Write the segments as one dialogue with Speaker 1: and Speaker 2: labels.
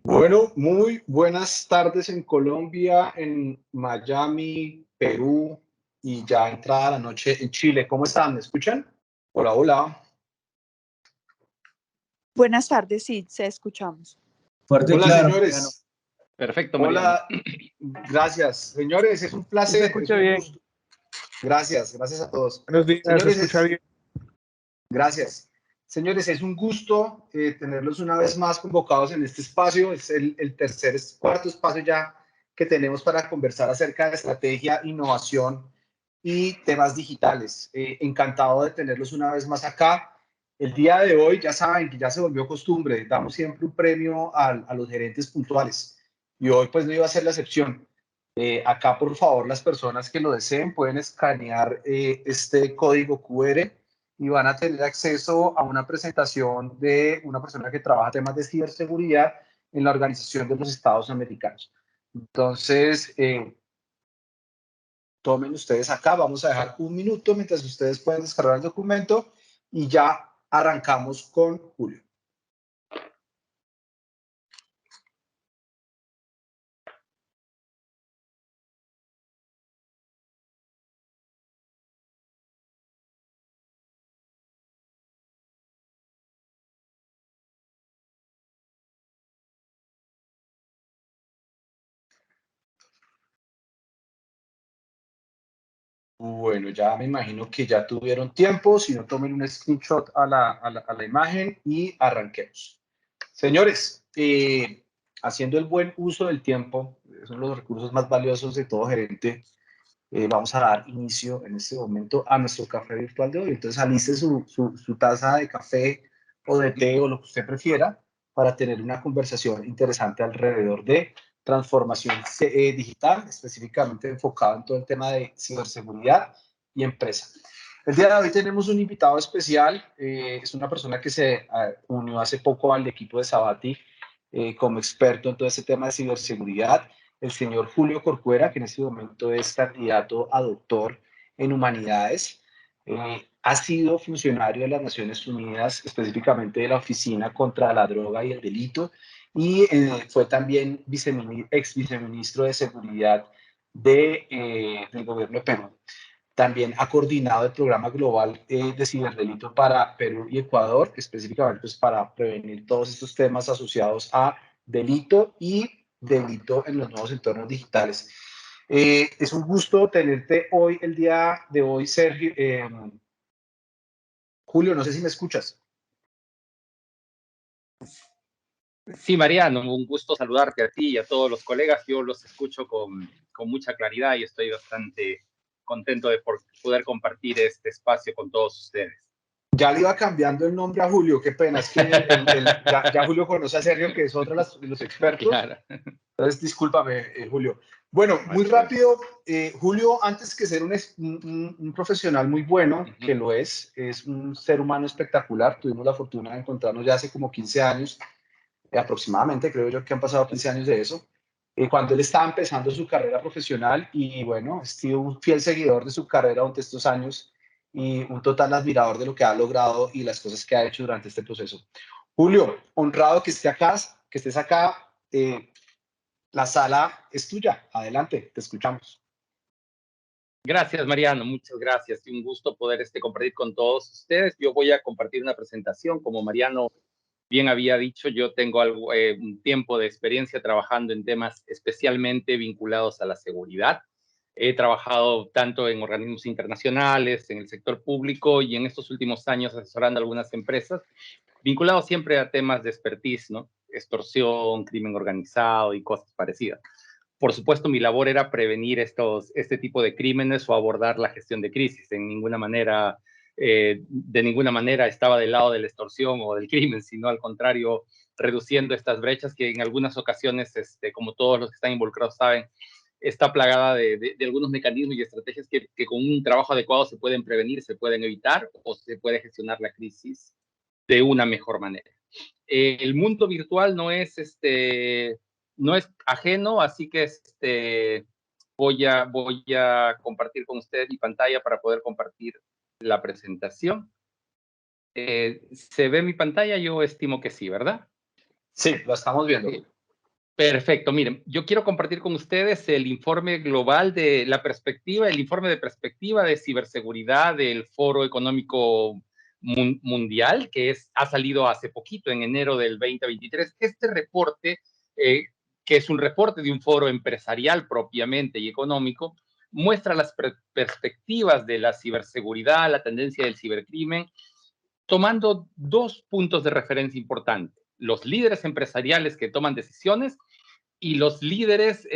Speaker 1: Bueno, muy buenas tardes en Colombia, en Miami, Perú y ya entrada la noche en Chile. ¿Cómo están? ¿Me escuchan? Hola, hola.
Speaker 2: Buenas tardes, sí, se escuchamos.
Speaker 3: Fuerte y
Speaker 1: Hola,
Speaker 3: claro, Mariano.
Speaker 1: señores.
Speaker 4: Perfecto, Mariano.
Speaker 1: Hola, gracias. Señores, es un placer.
Speaker 3: Se escucha
Speaker 1: es un
Speaker 3: bien.
Speaker 1: gusto. Gracias a todos.
Speaker 3: Buenos días,
Speaker 1: Señores,
Speaker 3: se escucha bien.
Speaker 1: Gracias. Señores, es un gusto tenerlos una vez más convocados en este espacio. Es el cuarto espacio ya que tenemos para conversar acerca de estrategia, innovación y temas digitales. Encantado de tenerlos una vez más acá. El día de hoy, ya saben que ya se volvió costumbre, damos siempre un premio a los gerentes puntuales y hoy pues no iba a ser la excepción. Acá, por favor, las personas que lo deseen pueden escanear este código QR y van a tener acceso a una presentación de una persona que trabaja temas de ciberseguridad en la Organización de los Estados Americanos. Entonces, tomen ustedes acá, vamos a dejar un minuto mientras ustedes pueden descargar el documento y ya arrancamos con Julio. Bueno, ya me imagino que ya tuvieron tiempo, si no tomen un screenshot a la imagen y arranquemos. Señores, haciendo el buen uso del tiempo, son los recursos más valiosos de todo gerente, vamos a dar inicio en este momento a nuestro café virtual de hoy. Entonces, aliste su taza de café o de té o lo que usted prefiera para tener una conversación interesante alrededor de transformación digital, específicamente enfocado en todo el tema de ciberseguridad y empresa. El día de hoy tenemos un invitado especial, es una persona que se unió hace poco al equipo de Sabati como experto en todo este tema de ciberseguridad, el señor Julio Corcuera, que en este momento es candidato a doctor en humanidades. Ha sido funcionario de las Naciones Unidas, específicamente de la Oficina contra la Droga y el Delito, y fue también ex viceministro de Seguridad del gobierno de Perú. También ha coordinado el programa global de ciberdelito para Perú y Ecuador, específicamente pues, para prevenir todos estos temas asociados a delito y delito en los nuevos entornos digitales. Es un gusto tenerte hoy, el día de hoy, Sergio. Julio, no sé si me escuchas.
Speaker 4: Sí, Mariano, un gusto saludarte a ti y a todos los colegas. Yo los escucho con mucha claridad y estoy bastante contento de poder compartir este espacio con todos ustedes.
Speaker 1: Ya le iba cambiando el nombre a Julio, qué pena, es que ya Julio conoce a Sergio, que es otro de los expertos.
Speaker 4: Claro.
Speaker 1: Entonces, discúlpame, Julio. Bueno, muy rápido, Julio, antes que ser un profesional muy bueno, que lo es un ser humano espectacular. Tuvimos la fortuna de encontrarnos ya hace como 15 años, aproximadamente, creo yo que han pasado 15 años de eso, cuando él estaba empezando su carrera profesional y bueno, he sido un fiel seguidor de su carrera durante estos años y un total admirador de lo que ha logrado y las cosas que ha hecho durante este proceso. Julio, honrado que estés acá. La sala es tuya. Adelante, te escuchamos.
Speaker 4: Gracias, Mariano. Muchas gracias. Y un gusto poder compartir con todos ustedes. Yo voy a compartir una presentación. Como Mariano bien había dicho, yo tengo un tiempo de experiencia trabajando en temas especialmente vinculados a la seguridad. He trabajado tanto en organismos internacionales, en el sector público y en estos últimos años asesorando a algunas empresas, vinculados siempre a temas de expertise, ¿no? Extorsión, crimen organizado y cosas parecidas. Por supuesto, mi labor era prevenir este tipo de crímenes o abordar la gestión de crisis. De ninguna manera estaba del lado de la extorsión o del crimen, sino al contrario, reduciendo estas brechas que en algunas ocasiones, como todos los que están involucrados saben, está plagada de algunos mecanismos y estrategias que con un trabajo adecuado se pueden prevenir, se pueden evitar o se puede gestionar la crisis de una mejor manera. El mundo virtual no es ajeno, así que voy a compartir con ustedes mi pantalla para poder compartir la presentación. ¿Se ve mi pantalla? Yo estimo que sí, ¿verdad?
Speaker 1: Sí, lo estamos viendo.
Speaker 4: Perfecto. Miren, yo quiero compartir con ustedes el informe global de la perspectiva, el informe de perspectiva de ciberseguridad del Foro Económico Mundial, que ha salido hace poquito, en enero del 2023. Este reporte, que es un reporte de un foro empresarial propiamente y económico, muestra las perspectivas de la ciberseguridad, la tendencia del cibercrimen, tomando dos puntos de referencia importantes: los líderes empresariales que toman decisiones y los líderes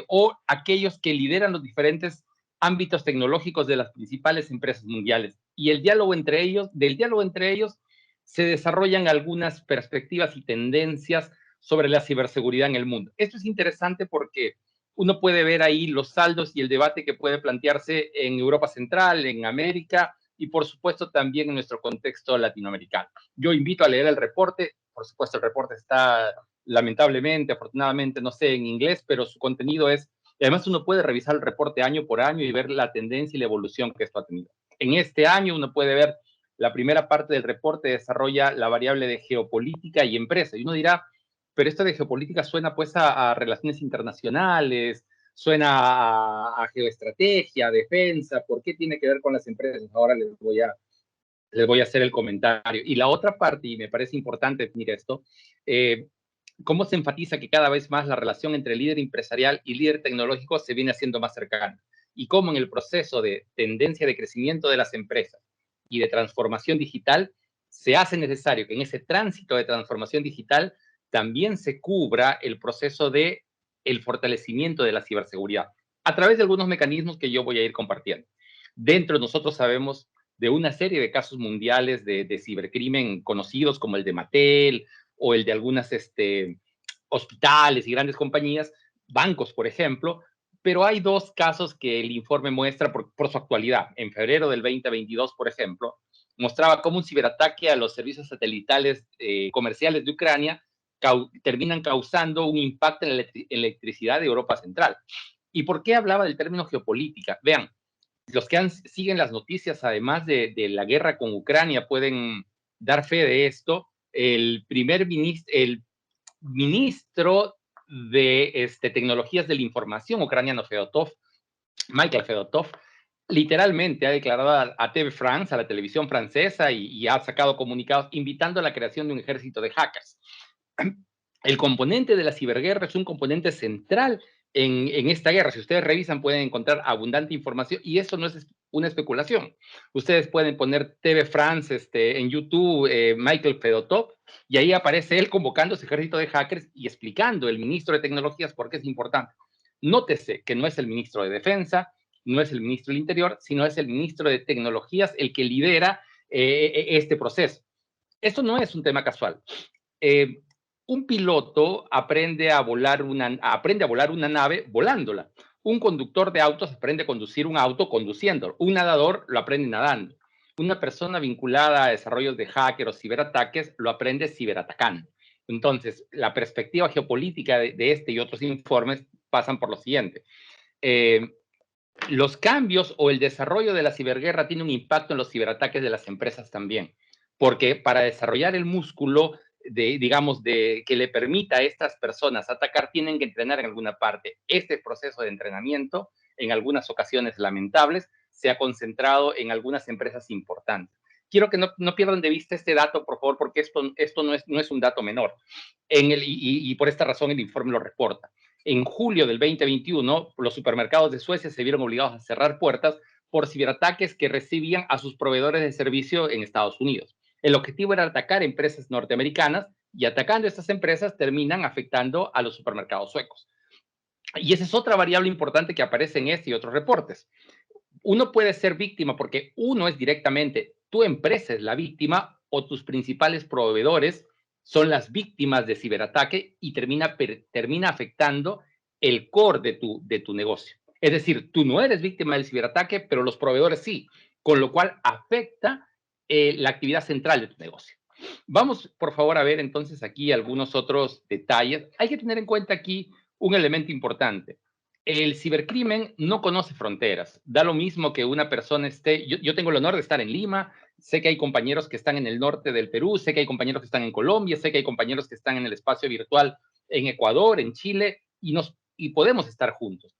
Speaker 4: o aquellos que lideran los diferentes ámbitos tecnológicos de las principales empresas mundiales. Y el diálogo entre ellos, del diálogo entre ellos, se desarrollan algunas perspectivas y tendencias sobre la ciberseguridad en el mundo. Esto es interesante porque uno puede ver ahí los saldos y el debate que puede plantearse en Europa Central, en América y, por supuesto, también en nuestro contexto latinoamericano. Yo invito a leer el reporte. Por supuesto, el reporte está, lamentablemente, afortunadamente, no sé, en inglés, pero su contenido es... Y además uno puede revisar el reporte año por año y ver la tendencia y la evolución que esto ha tenido. En este año uno puede ver la primera parte del reporte desarrolla la variable de geopolítica y empresa. Y uno dirá, pero esto de geopolítica suena pues a relaciones internacionales, suena a geoestrategia, a defensa. ¿Por qué tiene que ver con las empresas? Ahora les voy a hacer el comentario. Y la otra parte, y me parece importante definir esto, cómo se enfatiza que cada vez más la relación entre líder empresarial y líder tecnológico se viene haciendo más cercana, y cómo en el proceso de tendencia de crecimiento de las empresas y de transformación digital se hace necesario que en ese tránsito de transformación digital también se cubra el proceso de el fortalecimiento de la ciberseguridad a través de algunos mecanismos que yo voy a ir compartiendo. Dentro de nosotros sabemos de una serie de casos mundiales de cibercrimen conocidos como el de Mattel o el de algunas hospitales y grandes compañías, bancos, por ejemplo, pero hay dos casos que el informe muestra por su actualidad. En febrero del 2022, por ejemplo, mostraba cómo un ciberataque a los servicios satelitales comerciales de Ucrania terminan causando un impacto en la electricidad de Europa Central. ¿Y por qué hablaba del término geopolítica? Vean, los que siguen las noticias, además de la guerra con Ucrania, pueden dar fe de esto. El ministro de tecnologías de la información ucraniano, Michael Fedotov, literalmente ha declarado a TV France, a la televisión francesa, y ha sacado comunicados invitando a la creación de un ejército de hackers. El componente de la ciberguerra es un componente central en esta guerra. Si ustedes revisan, pueden encontrar abundante información, y eso no es una especulación. Ustedes pueden poner TV France en YouTube, Michael Fedotov, y ahí aparece él convocando ese ejército de hackers y explicando el ministro de Tecnologías por qué es importante. Nótese que no es el ministro de Defensa, no es el ministro del Interior, sino es el ministro de Tecnologías el que lidera este proceso. Esto no es un tema casual. Un piloto aprende a volar una nave volándola. Un conductor de autos aprende a conducir un auto conduciéndolo. Un nadador lo aprende nadando. Una persona vinculada a desarrollos de hacker o ciberataques lo aprende ciberatacando. Entonces, la perspectiva geopolítica de este y otros informes pasan por lo siguiente. Los cambios o el desarrollo de la ciberguerra tiene un impacto en los ciberataques de las empresas también, porque para desarrollar el músculo que le permita a estas personas atacar, tienen que entrenar en alguna parte. Este proceso de entrenamiento, en algunas ocasiones lamentables, se ha concentrado en algunas empresas importantes. Quiero que no pierdan de vista este dato, por favor, porque esto no es un dato menor. Y por esta razón el informe lo reporta. En julio del 2021, los supermercados de Suecia se vieron obligados a cerrar puertas por ciberataques que recibían a sus proveedores de servicio en Estados Unidos. El objetivo era atacar empresas norteamericanas, y atacando a estas empresas terminan afectando a los supermercados suecos. Y esa es otra variable importante que aparece en este y otros reportes. Uno puede ser víctima porque uno es directamente, tu empresa es la víctima o tus principales proveedores son las víctimas de ciberataque, y termina afectando el core de tu negocio. Es decir, tú no eres víctima del ciberataque, pero los proveedores sí, con lo cual afecta la actividad central de tu negocio. Vamos, por favor, a ver entonces aquí algunos otros detalles. Hay que tener en cuenta aquí un elemento importante. El cibercrimen no conoce fronteras. Da lo mismo que una persona esté... Yo tengo el honor de estar en Lima, sé que hay compañeros que están en el norte del Perú, sé que hay compañeros que están en Colombia, sé que hay compañeros que están en el espacio virtual en Ecuador, en Chile, y podemos estar juntos.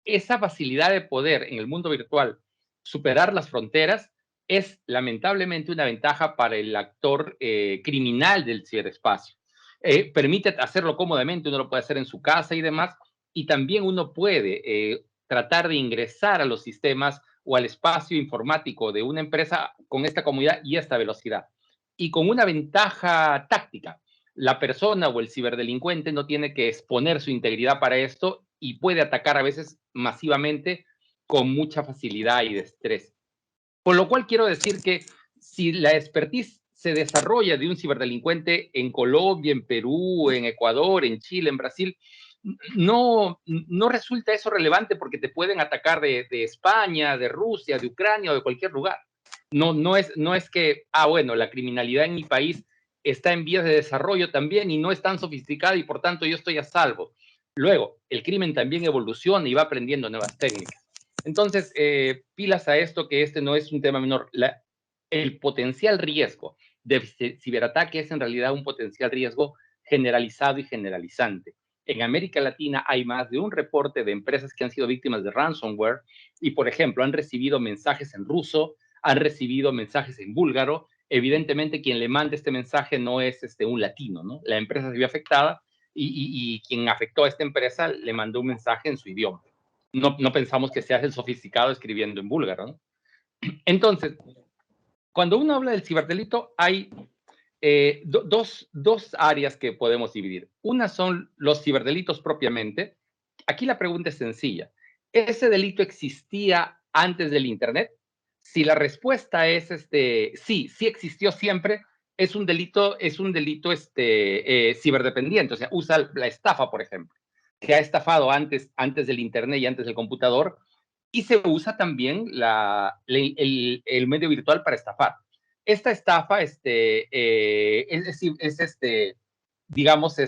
Speaker 4: Esa facilidad de poder en el mundo virtual superar las fronteras es lamentablemente una ventaja para el actor criminal del ciberespacio. Permite hacerlo cómodamente, uno lo puede hacer en su casa y demás, y también uno puede tratar de ingresar a los sistemas o al espacio informático de una empresa con esta comodidad y esta velocidad. Y con una ventaja táctica. La persona o el ciberdelincuente no tiene que exponer su integridad para esto y puede atacar a veces masivamente con mucha facilidad y destreza. Con lo cual quiero decir que si la expertise se desarrolla de un ciberdelincuente en Colombia, en Perú, en Ecuador, en Chile, en Brasil, no resulta eso relevante porque te pueden atacar de España, de Rusia, de Ucrania o de cualquier lugar. No es que, bueno, la criminalidad en mi país está en vías de desarrollo también y no es tan sofisticada y por tanto yo estoy a salvo. Luego, el crimen también evoluciona y va aprendiendo nuevas técnicas. Entonces, pilas a esto, que este no es un tema menor. El potencial riesgo de ciberataque es en realidad un potencial riesgo generalizado y generalizante. En América Latina hay más de un reporte de empresas que han sido víctimas de ransomware y, por ejemplo, han recibido mensajes en ruso, han recibido mensajes en búlgaro. Evidentemente, quien le manda este mensaje no es un latino, ¿no? La empresa se vio afectada y quien afectó a esta empresa le mandó un mensaje en su idioma. No pensamos que se hace el sofisticado escribiendo en búlgaro, ¿no? Entonces, cuando uno habla del ciberdelito, hay dos áreas que podemos dividir. Una son los ciberdelitos propiamente. Aquí la pregunta es sencilla. ¿Ese delito existía antes del Internet? Si la respuesta es sí existió siempre, es un delito ciberdependiente, o sea, usa la estafa, por ejemplo, que ha estafado antes del Internet y antes del computador, y se usa también el medio virtual para estafar. Esta estafa digamos,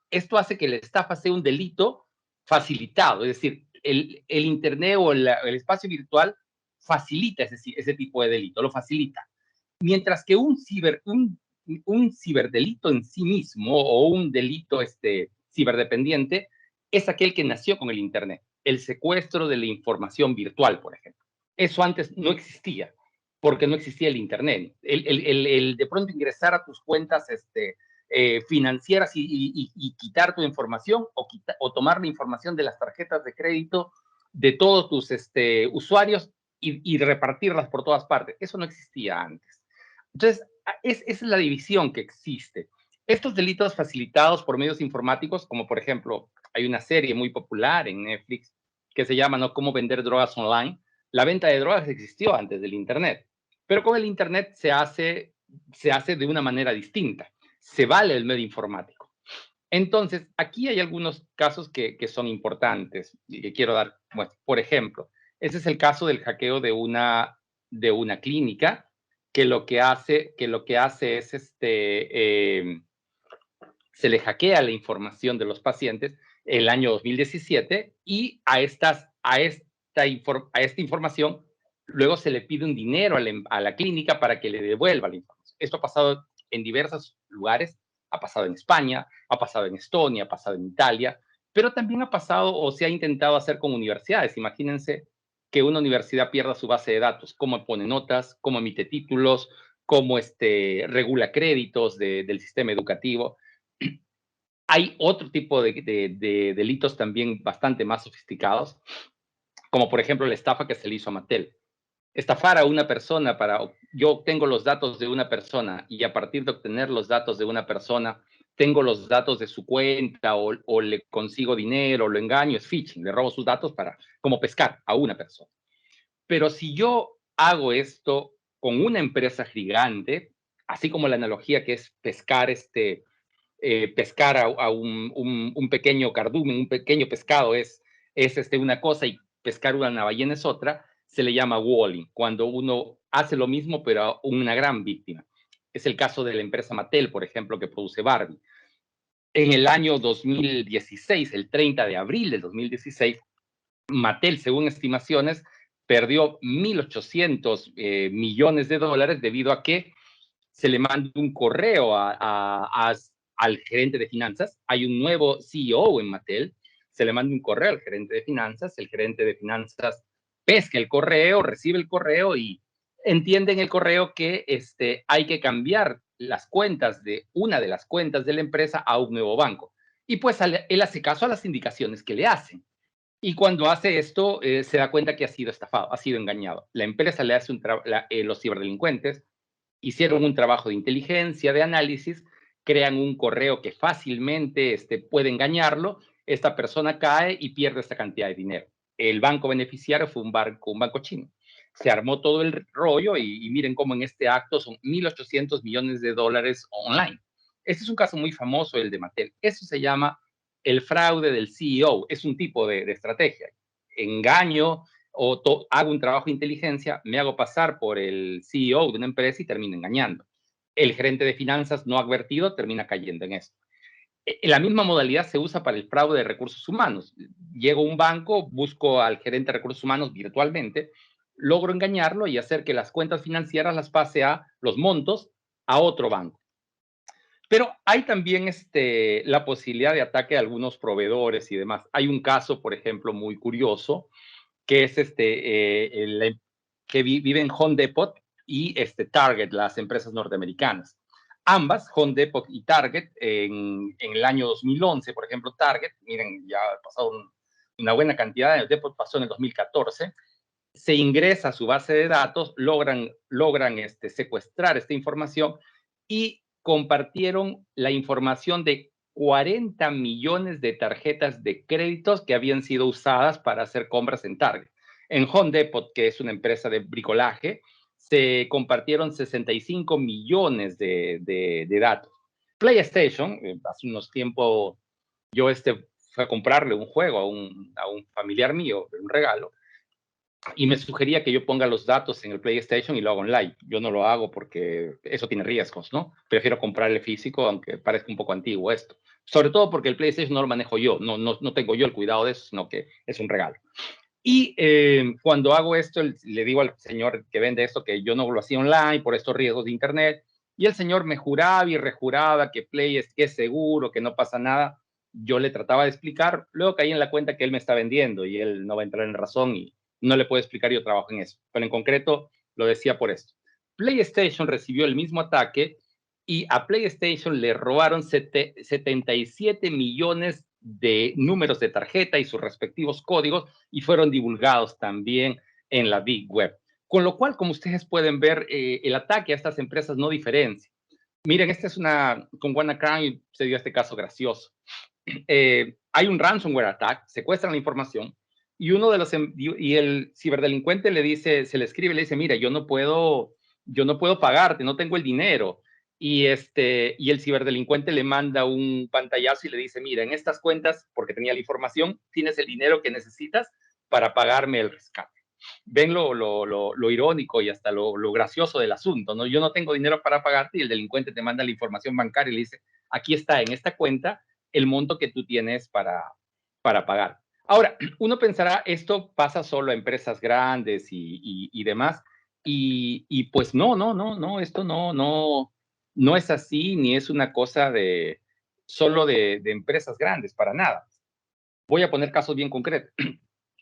Speaker 4: esto hace que la estafa sea un delito facilitado, es decir, el Internet o el espacio virtual facilita ese tipo de delito, lo facilita. Mientras que un ciberdelito en sí mismo o un delito ciberdependiente es aquel que nació con el Internet, el secuestro de la información virtual, por ejemplo. Eso antes no existía, porque no existía el Internet. El de pronto ingresar a tus cuentas financieras y quitar tu información o tomar la información de las tarjetas de crédito de todos tus usuarios y repartirlas por todas partes. Eso no existía antes. Entonces, esa es la división que existe. Estos delitos facilitados por medios informáticos, como por ejemplo, hay una serie muy popular en Netflix que se llama ¿no? Cómo vender drogas online. La venta de drogas existió antes del Internet, pero con el Internet se hace de una manera distinta. Se vale el medio informático. Entonces, aquí hay algunos casos que son importantes y que quiero dar. Bueno, por ejemplo, ese es el caso del hackeo de una clínica que lo que hace es se le hackea la información de los pacientes el año 2017 y a esta información luego se le pide un dinero a la clínica para que le devuelva la información. Esto ha pasado en diversos lugares, ha pasado en España, ha pasado en Estonia, ha pasado en Italia, pero también ha pasado o se ha intentado hacer con universidades. Imagínense que una universidad pierda su base de datos, cómo pone notas, cómo emite títulos, cómo regula créditos del sistema educativo. Hay otro tipo de delitos también bastante más sofisticados, como por ejemplo la estafa que se le hizo a Mattel. Estafar a una persona yo obtengo los datos de una persona y a partir de obtener los datos de una persona, tengo los datos de su cuenta o le consigo dinero, o lo engaño, es phishing, le robo sus datos como pescar a una persona. Pero si yo hago esto con una empresa gigante, así como la analogía que es pescar pescar a un pequeño cardumen, un pequeño pescado es una cosa y pescar una ballena es otra, se le llama walling, cuando uno hace lo mismo pero a una gran víctima. Es el caso de la empresa Mattel, por ejemplo, que produce Barbie. En el año 2016, el 30 de abril del 2016, Mattel, según estimaciones, perdió 1.800 millones de dólares debido a que se le manda un correo al gerente de finanzas. Hay un nuevo CEO en Mattel, se le manda un correo al gerente de finanzas, el gerente de finanzas pesca el correo, recibe el correo y entiende en el correo que hay que cambiar las cuentas de una de las cuentas de la empresa a un nuevo banco. Y pues él hace caso a las indicaciones que le hacen. Y cuando hace esto, se da cuenta que ha sido estafado, ha sido engañado. La empresa le hace los ciberdelincuentes hicieron un trabajo de inteligencia, de análisis, crean un correo que fácilmente puede engañarlo, esta persona cae y pierde esta cantidad de dinero. El banco beneficiario fue un banco chino. Se armó todo el rollo y miren cómo en este acto son 1.800 millones de dólares online. Este es un caso muy famoso, el de Mattel. Eso se llama el fraude del CEO. Es un tipo de estrategia. Engaño, o hago un trabajo de inteligencia, me hago pasar por el CEO de una empresa y termino engañando. El gerente de finanzas no advertido termina cayendo en esto. La misma modalidad se usa para el fraude de recursos humanos. Llego a un banco, busco al gerente de recursos humanos virtualmente, logro engañarlo y hacer que las cuentas financieras las pase a los montos a otro banco. Pero hay también la posibilidad de ataque a algunos proveedores y demás. Hay un caso, por ejemplo, muy curioso, que es que vive en Home Depot y Target, las empresas norteamericanas. Ambas, Home Depot y Target, en el año 2011, por ejemplo, Target, miren, ya ha pasado una buena cantidad, el Depot pasó en el 2014, se ingresa a su base de datos, logran secuestrar esta información y compartieron la información de 40 millones de tarjetas de créditos que habían sido usadas para hacer compras en Target. En Home Depot, que es una empresa de bricolaje, se compartieron 65 millones de datos. PlayStation, hace unos tiempos, yo fui a comprarle un juego a un familiar mío, un regalo, y me sugería que yo ponga los datos en el PlayStation y lo hago online. Yo no lo hago porque eso tiene riesgos, ¿no? Prefiero comprarle físico, aunque parezca un poco antiguo esto. Sobre todo porque el PlayStation no lo manejo yo, no tengo yo el cuidado de eso, sino que es un regalo. Y cuando hago esto, le digo al señor que vende esto que yo no lo hacía online por estos riesgos de Internet, y el señor me juraba y rejuraba que Play es seguro, que no pasa nada. Yo le trataba de explicar, luego caí en la cuenta que él me está vendiendo y él no va a entrar en razón y no le puedo explicar, yo trabajo en eso. Pero en concreto lo decía por esto. PlayStation recibió el mismo ataque y a PlayStation le robaron 77 millones de números de tarjeta y sus respectivos códigos y fueron divulgados también en la Big Web. Con lo cual, como ustedes pueden ver, el ataque a estas empresas no diferencia. Miren, esta es con WannaCry se dio este caso gracioso. Hay un ransomware attack, secuestran la información y y el ciberdelincuente le dice, se le escribe, le dice, mira, yo no puedo pagarte, no tengo el dinero. Y el ciberdelincuente le manda un pantallazo y le dice, mira, en estas cuentas, porque tenía la información, tienes el dinero que necesitas para pagarme el rescate. Ven lo irónico y hasta lo gracioso del asunto, ¿no? Yo no tengo dinero para pagarte y el delincuente te manda la información bancaria y le dice, aquí está, en esta cuenta, el monto que tú tienes para pagar. Ahora, uno pensará, esto pasa solo a empresas grandes y demás, y pues no, esto no es así, ni es una cosa solo de empresas grandes, para nada. Voy a poner casos bien concretos.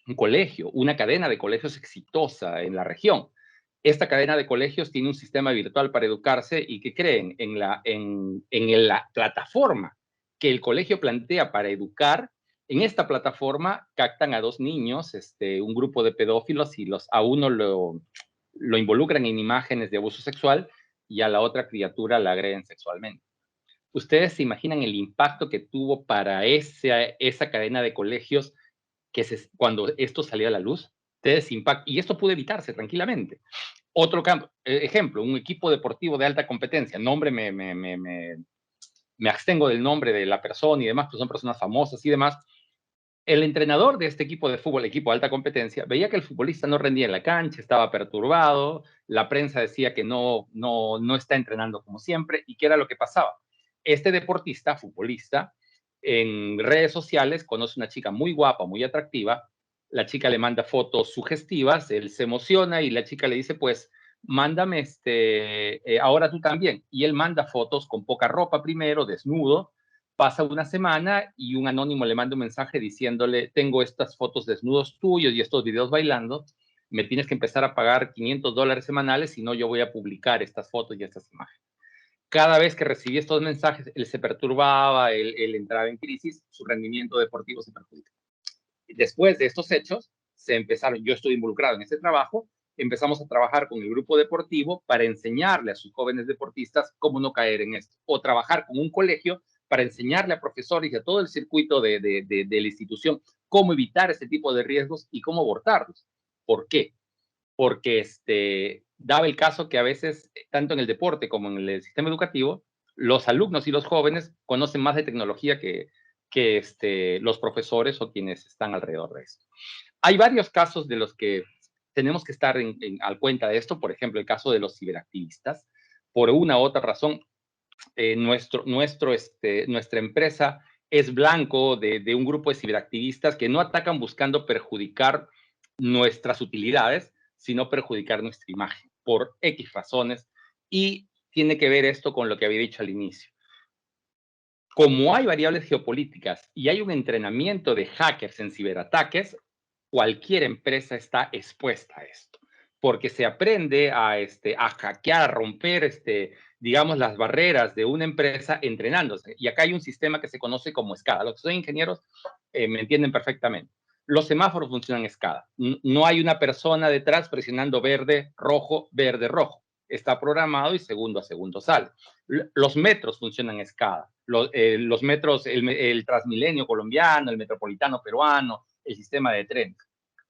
Speaker 4: Un colegio, una cadena de colegios exitosa en la región. Esta cadena de colegios tiene un sistema virtual para educarse y que creen en la plataforma que el colegio plantea para educar. En esta plataforma captan a dos niños, un grupo de pedófilos, y a uno lo involucran en imágenes de abuso sexual y a la otra criatura la agreden sexualmente. ¿Ustedes se imaginan el impacto que tuvo para esa cadena de colegios cuando esto salió a la luz? Y esto pudo evitarse tranquilamente. Otro ejemplo, un equipo deportivo de alta competencia. Nombre, me abstengo del nombre de la persona y demás, pues son personas famosas y demás. El entrenador de este equipo de fútbol, equipo de alta competencia, veía que el futbolista no rendía en la cancha, estaba perturbado, la prensa decía que no está entrenando como siempre, y ¿qué era lo que pasaba? Este deportista, futbolista, en redes sociales conoce una chica muy guapa, muy atractiva, la chica le manda fotos sugestivas, él se emociona y la chica le dice, pues, mándame ahora tú también. Y él manda fotos con poca ropa primero, desnudo. Pasa una semana y un anónimo le manda un mensaje diciéndole, tengo estas fotos desnudos tuyos y estos videos bailando, me tienes que empezar a pagar $500 semanales, si no yo voy a publicar estas fotos y estas imágenes. Cada vez que recibía estos mensajes, él se perturbaba, él entraba en crisis, su rendimiento deportivo se perjudicaba. Después de estos hechos, yo estoy involucrado en este trabajo, empezamos a trabajar con el grupo deportivo para enseñarle a sus jóvenes deportistas cómo no caer en esto, o trabajar con un colegio para enseñarle a profesores y a todo el circuito de la institución cómo evitar este tipo de riesgos y cómo abordarlos. ¿Por qué? Porque daba el caso que a veces, tanto en el deporte como en el sistema educativo, los alumnos y los jóvenes conocen más de tecnología que los profesores o quienes están alrededor de esto. Hay varios casos de los que tenemos que estar al cuenta de esto, por ejemplo, el caso de los ciberactivistas. Por una u otra razón, nuestra empresa es blanco de un grupo de ciberactivistas que no atacan buscando perjudicar nuestras utilidades, sino perjudicar nuestra imagen, por X razones, y tiene que ver esto con lo que había dicho al inicio. Como hay variables geopolíticas y hay un entrenamiento de hackers en ciberataques, cualquier empresa está expuesta a esto, porque se aprende a hackear, a romper, digamos, las barreras de una empresa entrenándose. Y acá hay un sistema que se conoce como escala. Los que son ingenieros me entienden perfectamente. Los semáforos funcionan en escala. No hay una persona detrás presionando verde, rojo, está programado y segundo a segundo sale. Los metros funcionan en escala. Los metros, el Transmilenio colombiano, el metropolitano peruano, el sistema de tren.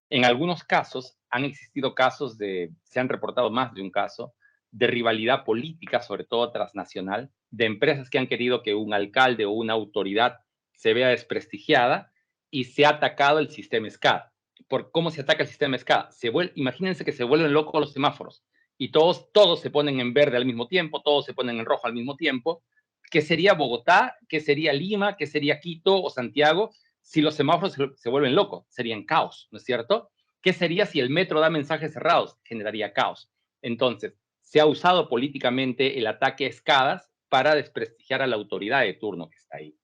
Speaker 4: En algunos casos han existido casos se han reportado más de un caso, de rivalidad política, sobre todo transnacional, de empresas que han querido que un alcalde o una autoridad se vea desprestigiada y se ha atacado el sistema SCADA. ¿Por cómo se ataca el sistema SCADA? Imagínense que se vuelven locos los semáforos y todos se ponen en verde al mismo tiempo, todos se ponen en rojo al mismo tiempo. ¿Qué sería Bogotá? ¿Qué sería Lima? ¿Qué sería Quito o Santiago? Si los semáforos se vuelven locos, serían caos, ¿no es cierto? ¿Qué sería si el metro da mensajes cerrados? Generaría caos. Entonces, se ha usado políticamente el ataque a escadas para desprestigiar a la autoridad de turno que está ahí.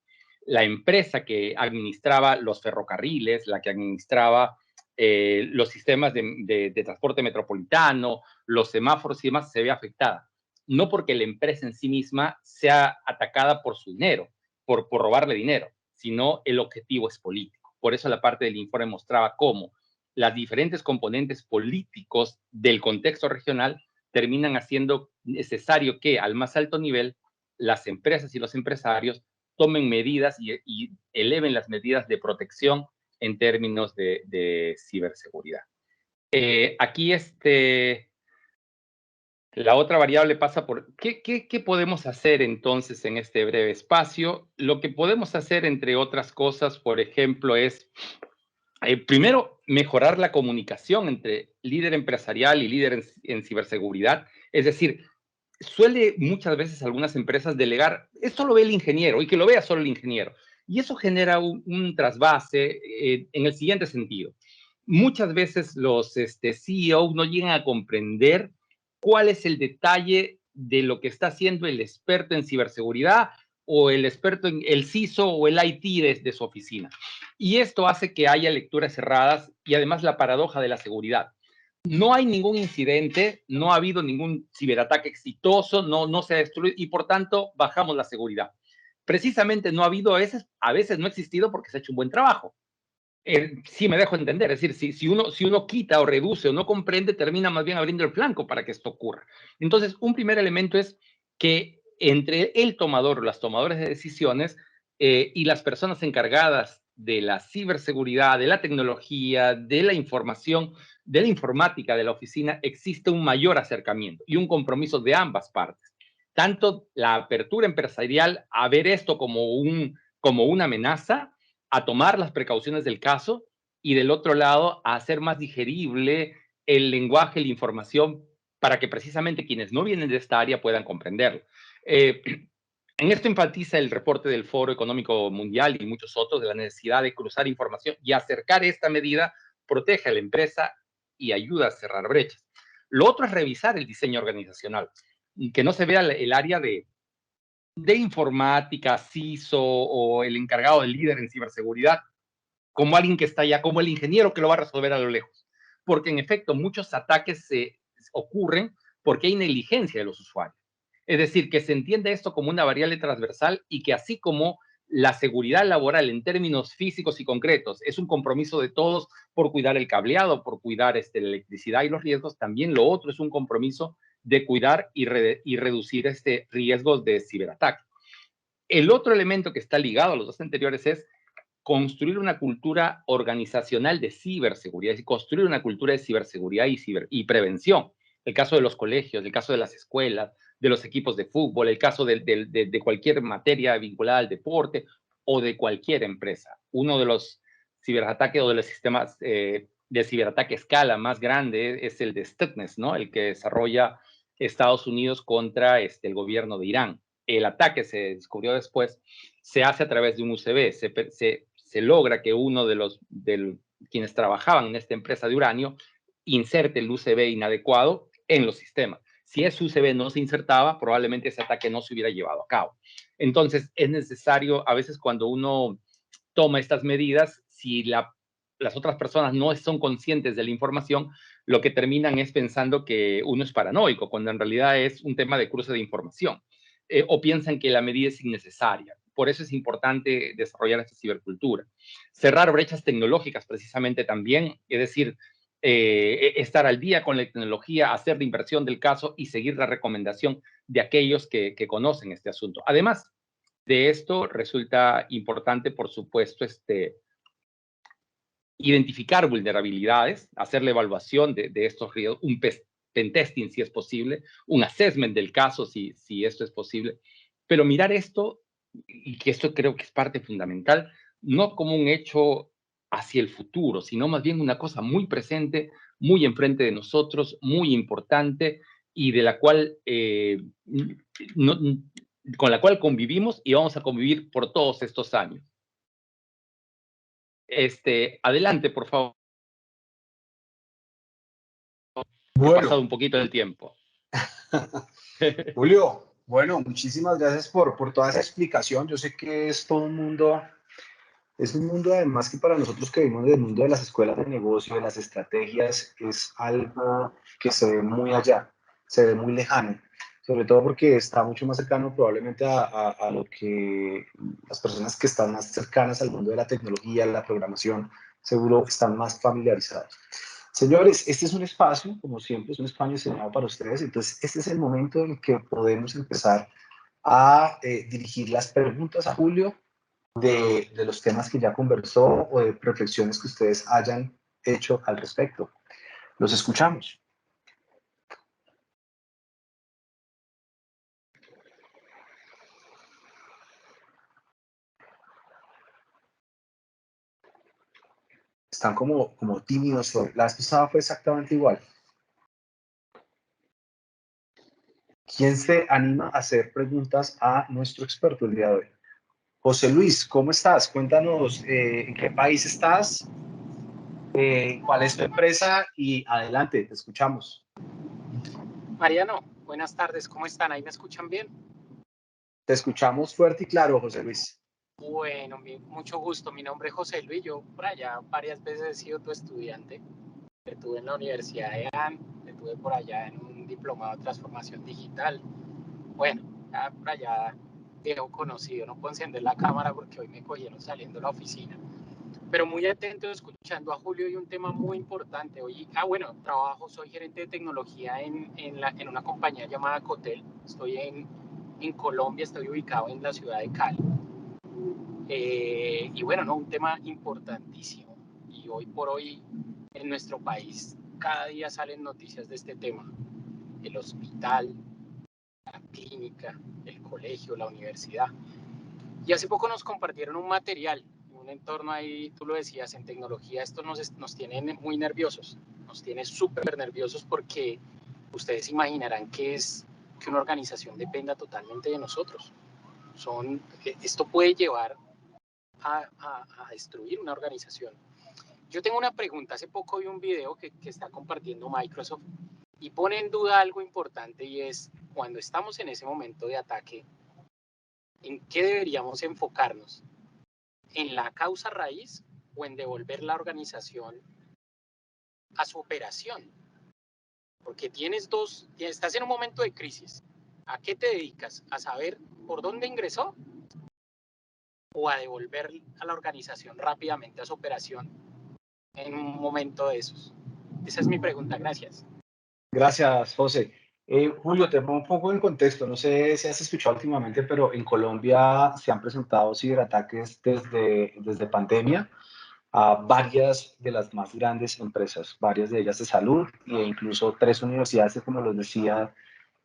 Speaker 4: La empresa que administraba los ferrocarriles, la que administraba los sistemas de transporte metropolitano, los semáforos y demás, se ve afectada. No porque la empresa en sí misma sea atacada por su dinero, por robarle dinero, sino el objetivo es político. Por eso la parte del informe mostraba cómo las diferentes componentes políticos del contexto regional terminan haciendo necesario que al más alto nivel las empresas y los empresarios tomen medidas y eleven las medidas de protección en términos de ciberseguridad. Aquí la otra variable pasa por, ¿qué podemos hacer entonces en este breve espacio? Lo que podemos hacer, entre otras cosas, por ejemplo, es, primero, mejorar la comunicación entre líder empresarial y líder en ciberseguridad. Es decir, suele muchas veces algunas empresas delegar, esto lo ve el ingeniero y que lo vea solo el ingeniero. Y eso genera un trasvase en el siguiente sentido. Muchas veces los CEO no llegan a comprender cuál es el detalle de lo que está haciendo el experto en ciberseguridad o el experto en el CISO o el IT de su oficina. Y esto hace que haya lecturas cerradas y además la paradoja de la seguridad. No hay ningún incidente, no ha habido ningún ciberataque exitoso, no se ha destruido y por tanto bajamos la seguridad. Precisamente no ha habido, a veces no ha existido porque se ha hecho un buen trabajo. Sí me dejo entender, es decir, si uno quita o reduce o no comprende, termina más bien abriendo el flanco para que esto ocurra. Entonces, un primer elemento es que entre el tomador, las tomadoras de decisiones y las personas encargadas de la ciberseguridad, de la tecnología, de la información, de la informática de la oficina, existe un mayor acercamiento y un compromiso de ambas partes. Tanto la apertura empresarial a ver esto como una amenaza, a tomar las precauciones del caso y del otro lado a hacer más digerible el lenguaje, la información, para que precisamente quienes no vienen de esta área puedan comprenderlo. En esto enfatiza el reporte del Foro Económico Mundial y muchos otros de la necesidad de cruzar información y acercar esta medida, protege a la empresa y ayuda a cerrar brechas. Lo otro es revisar el diseño organizacional, y que no se vea el área de informática, CISO o el encargado del líder en ciberseguridad como alguien que está allá, como el ingeniero que lo va a resolver a lo lejos. Porque en efecto, muchos ataques ocurren porque hay negligencia de los usuarios. Es decir, que se entiende esto como una variable transversal y que así como la seguridad laboral en términos físicos y concretos es un compromiso de todos por cuidar el cableado, por cuidar la electricidad y los riesgos, también lo otro es un compromiso de cuidar y reducir riesgos de ciberataque. El otro elemento que está ligado a los dos anteriores es construir una cultura organizacional de ciberseguridad, es decir, construir una cultura de ciberseguridad y prevención. El caso de los colegios, el caso de las escuelas, de los equipos de fútbol, el caso de cualquier materia vinculada al deporte o de cualquier empresa. Uno de los ciberataques o de los sistemas de ciberataque a escala más grande es el de Stuxnet, ¿no? El que desarrolla Estados Unidos contra el gobierno de Irán. El ataque se descubrió después, se hace a través de un USB, se logra que uno de quienes trabajaban en esta empresa de uranio inserte el USB inadecuado en los sistemas. Si ese USB no se insertaba, probablemente ese ataque no se hubiera llevado a cabo. Entonces, es necesario, a veces cuando uno toma estas medidas, si las otras personas no son conscientes de la información, lo que terminan es pensando que uno es paranoico, cuando en realidad es un tema de cruce de información, o piensan que la medida es innecesaria. Por eso es importante desarrollar esta cibercultura. Cerrar brechas tecnológicas precisamente también, es decir, estar al día con la tecnología, hacer la inversión del caso y seguir la recomendación de aquellos que conocen este asunto. Además de esto, resulta importante, por supuesto, identificar vulnerabilidades, hacer la evaluación de estos riesgos, un pentesting si es posible, un assessment del caso si esto es posible, pero mirar esto, y que esto creo que es parte fundamental, no como un hecho hacia el futuro, sino más bien una cosa muy presente, muy enfrente de nosotros, muy importante y de la cual, con la cual convivimos y vamos a convivir por todos estos años. Adelante, por favor. He pasado
Speaker 1: Bueno,
Speaker 4: un poquito del tiempo.
Speaker 1: Julio, bueno, muchísimas gracias por toda esa explicación. Yo sé que es todo un mundo, es un mundo además que para nosotros que vivimos del mundo de las escuelas de negocio, de las estrategias, es algo que se ve muy allá, se ve muy lejano, sobre todo porque está mucho más cercano probablemente a lo que las personas que están más cercanas al mundo de la tecnología, la programación, seguro están más familiarizadas. Señores, este es un espacio, como siempre, es un espacio diseñado para ustedes, entonces este es el momento en que podemos empezar a dirigir las preguntas a Julio de los temas que ya conversó o de reflexiones que ustedes hayan hecho al respecto. Los escuchamos. Están como tímidos. La vez pasada fue exactamente igual. ¿Quién se anima a hacer preguntas a nuestro experto el día de hoy? José Luis, ¿cómo estás? Cuéntanos en qué país estás, cuál es tu empresa y adelante, te escuchamos.
Speaker 3: Mariano, buenas tardes, ¿cómo están? ¿Ahí me escuchan bien?
Speaker 1: Te escuchamos fuerte y claro, José Luis.
Speaker 3: Bueno, mucho gusto. Mi nombre es José Luis. Yo por allá varias veces he sido tu estudiante. Estuve en la Universidad de AN, estuve por allá en un diplomado de transformación digital. Bueno, ya por allá viejo conocido. No puedo encender la cámara porque hoy me cogieron saliendo de la oficina. Pero muy atento escuchando a Julio y un tema muy importante. Hoy, soy gerente de tecnología en una compañía llamada Cotel. Estoy en Colombia, estoy ubicado en la ciudad de Cali. Y bueno, no, un tema importantísimo. Y hoy por hoy en nuestro país cada día salen noticias de este tema. El hospital, la clínica, el colegio, la universidad. Y hace poco nos compartieron un material, un entorno ahí, tú lo decías, en tecnología, esto nos tiene muy nerviosos, nos tiene súper nerviosos porque ustedes imaginarán que es que una organización dependa totalmente de nosotros. Esto puede llevar a destruir una organización. Yo tengo una pregunta, hace poco vi un video que está compartiendo Microsoft y pone en duda algo importante, y es cuando estamos en ese momento de ataque, ¿en qué deberíamos enfocarnos? ¿En la causa raíz o en devolver la organización a su operación? Porque estás en un momento de crisis. ¿A qué te dedicas? ¿A saber por dónde ingresó o a devolver a la organización rápidamente a su operación en un momento de esos? Esa es mi pregunta, gracias.
Speaker 1: Gracias, José. Julio, te pongo un poco en contexto. No sé si has escuchado últimamente, pero en Colombia se han presentado ciberataques desde pandemia a varias de las más grandes empresas, varias de ellas de salud e incluso 3 universidades, como les decía,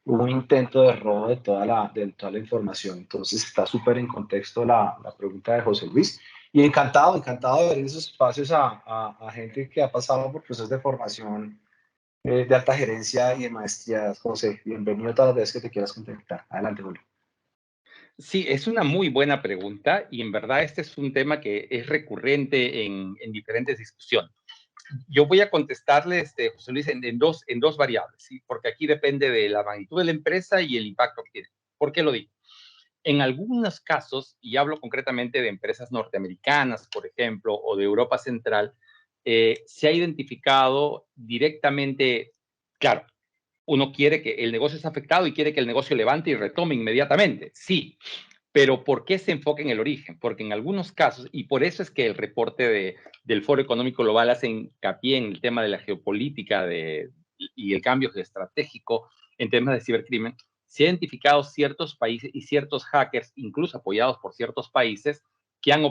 Speaker 1: hubo un intento de robo de toda la información. Entonces está súper en contexto la pregunta de José Luis. Y encantado de ver en esos espacios a gente que ha pasado por procesos de formación de alta gerencia y de maestría. José, bienvenido todas las veces que te quieras contactar. Adelante, Julio.
Speaker 4: Sí, es una muy buena pregunta y en verdad este es un tema que es recurrente en diferentes discusiones. Yo voy a contestarle, José Luis, en dos variables, ¿sí? Porque aquí depende de la magnitud de la empresa y el impacto que tiene. ¿Por qué lo digo? En algunos casos, y hablo concretamente de empresas norteamericanas, por ejemplo, o de Europa Central, se ha identificado directamente, claro, uno quiere que el negocio esté afectado y quiere que el negocio levante y retome inmediatamente, sí, pero ¿por qué se enfoca en el origen? Porque en algunos casos, y por eso es que el reporte del Foro Económico Global hace hincapié en el tema de la geopolítica y el cambio estratégico en temas de cibercrimen, se han identificado ciertos países y ciertos hackers, incluso apoyados por ciertos países, que han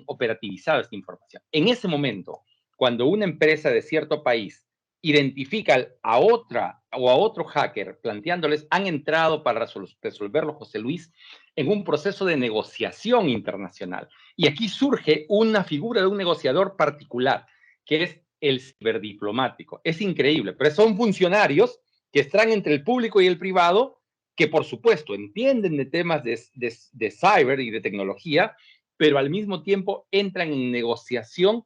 Speaker 4: operativizado esta información. En ese momento, cuando una empresa de cierto país identifica a otra o a otro hacker planteándoles, han entrado para resolverlo, José Luis, en un proceso de negociación internacional. Y aquí surge una figura de un negociador particular, que es el ciberdiplomático. Es increíble, pero son funcionarios que están entre el público y el privado, que por supuesto entienden de temas de cyber y de tecnología, pero al mismo tiempo entran en negociación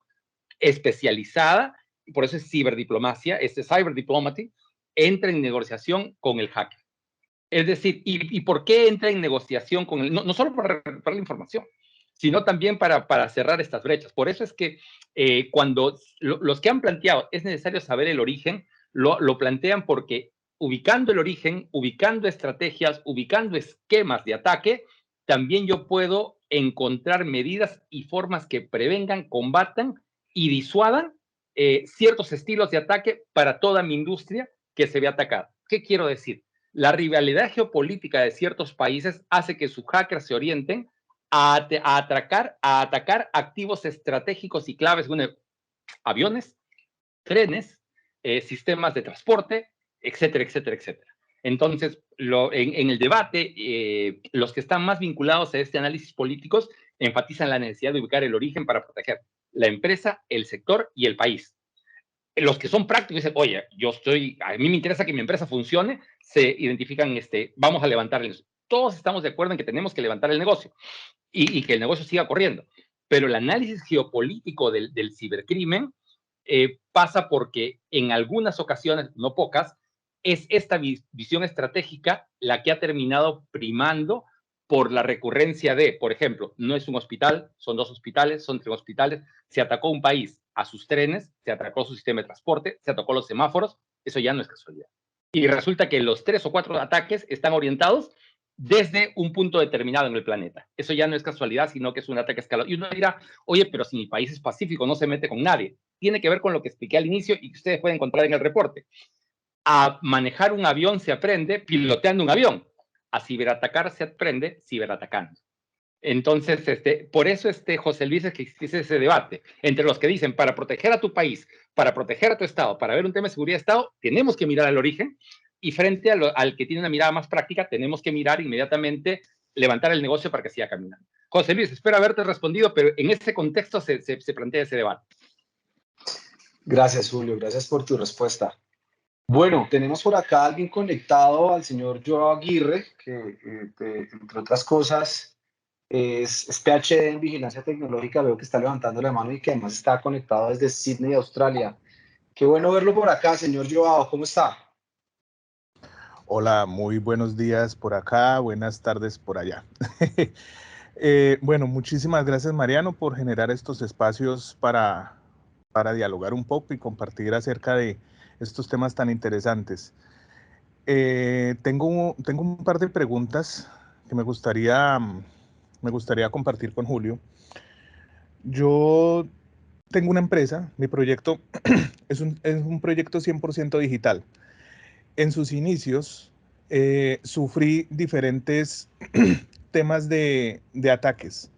Speaker 4: especializada, y por eso es ciberdiplomacia, cyber diplomacy, entra en negociación con el hacker. Es decir, ¿y por qué entra en negociación con él? No solo para recuperar la información, sino también para cerrar estas brechas. Por eso es que cuando los que han planteado es necesario saber el origen, lo plantean porque ubicando el origen, ubicando estrategias, ubicando esquemas de ataque, también yo puedo encontrar medidas y formas que prevengan, combatan y disuadan ciertos estilos de ataque para toda mi industria que se ve atacada. ¿Qué quiero decir? La rivalidad geopolítica de ciertos países hace que sus hackers se orienten a atacar activos estratégicos y claves, bueno, aviones, trenes, sistemas de transporte, etcétera, etcétera, etcétera. Entonces, en el debate, los que están más vinculados a este análisis políticos enfatizan la necesidad de ubicar el origen para proteger la empresa, el sector y el país. Los que son prácticos dicen, oye, a mí me interesa que mi empresa funcione, se identifican, vamos a levantar el negocio. Todos estamos de acuerdo en que tenemos que levantar el negocio y que el negocio siga corriendo. Pero el análisis geopolítico del cibercrimen pasa porque en algunas ocasiones, no pocas, es esta visión estratégica la que ha terminado primando por la recurrencia de, por ejemplo, no es un hospital, son 2 hospitales, son 3 hospitales, se atacó un país a sus trenes, se atacó su sistema de transporte, se atacó los semáforos, eso ya no es casualidad. Y resulta que los 3 o 4 ataques están orientados desde un punto determinado en el planeta. Eso ya no es casualidad, sino que es un ataque escalado. Y uno dirá, oye, pero si mi país es pacífico, no se mete con nadie. Tiene que ver con lo que expliqué al inicio y que ustedes pueden encontrar en el reporte. A manejar un avión se aprende piloteando un avión. A ciberatacar se aprende ciberatacando. Entonces, por eso José Luis, es que existe ese debate entre los que dicen, para proteger a tu país, para proteger a tu Estado, para ver un tema de seguridad de Estado, tenemos que mirar al origen, y frente al que tiene una mirada más práctica, tenemos que mirar inmediatamente, levantar el negocio para que siga caminando. José Luis, espero haberte respondido, pero en ese contexto se plantea ese debate.
Speaker 1: Gracias, Julio. Gracias por tu respuesta. Bueno, tenemos por acá a alguien conectado, al señor Joao Aguirre, que entre otras cosas es PhD en Vigilancia Tecnológica. Veo que está levantando la mano y que además está conectado desde Sydney, Australia. Qué bueno verlo por acá, señor Joao. ¿Cómo está?
Speaker 5: Hola, muy buenos días por acá, buenas tardes por allá. Bueno, muchísimas gracias Mariano por generar estos espacios para dialogar un poco y compartir acerca de estos temas tan interesantes. Tengo un par de preguntas que me gustaría compartir con Julio. Yo tengo una empresa, mi proyecto es un proyecto 100% digital. En sus inicios sufrí diferentes temas de ataques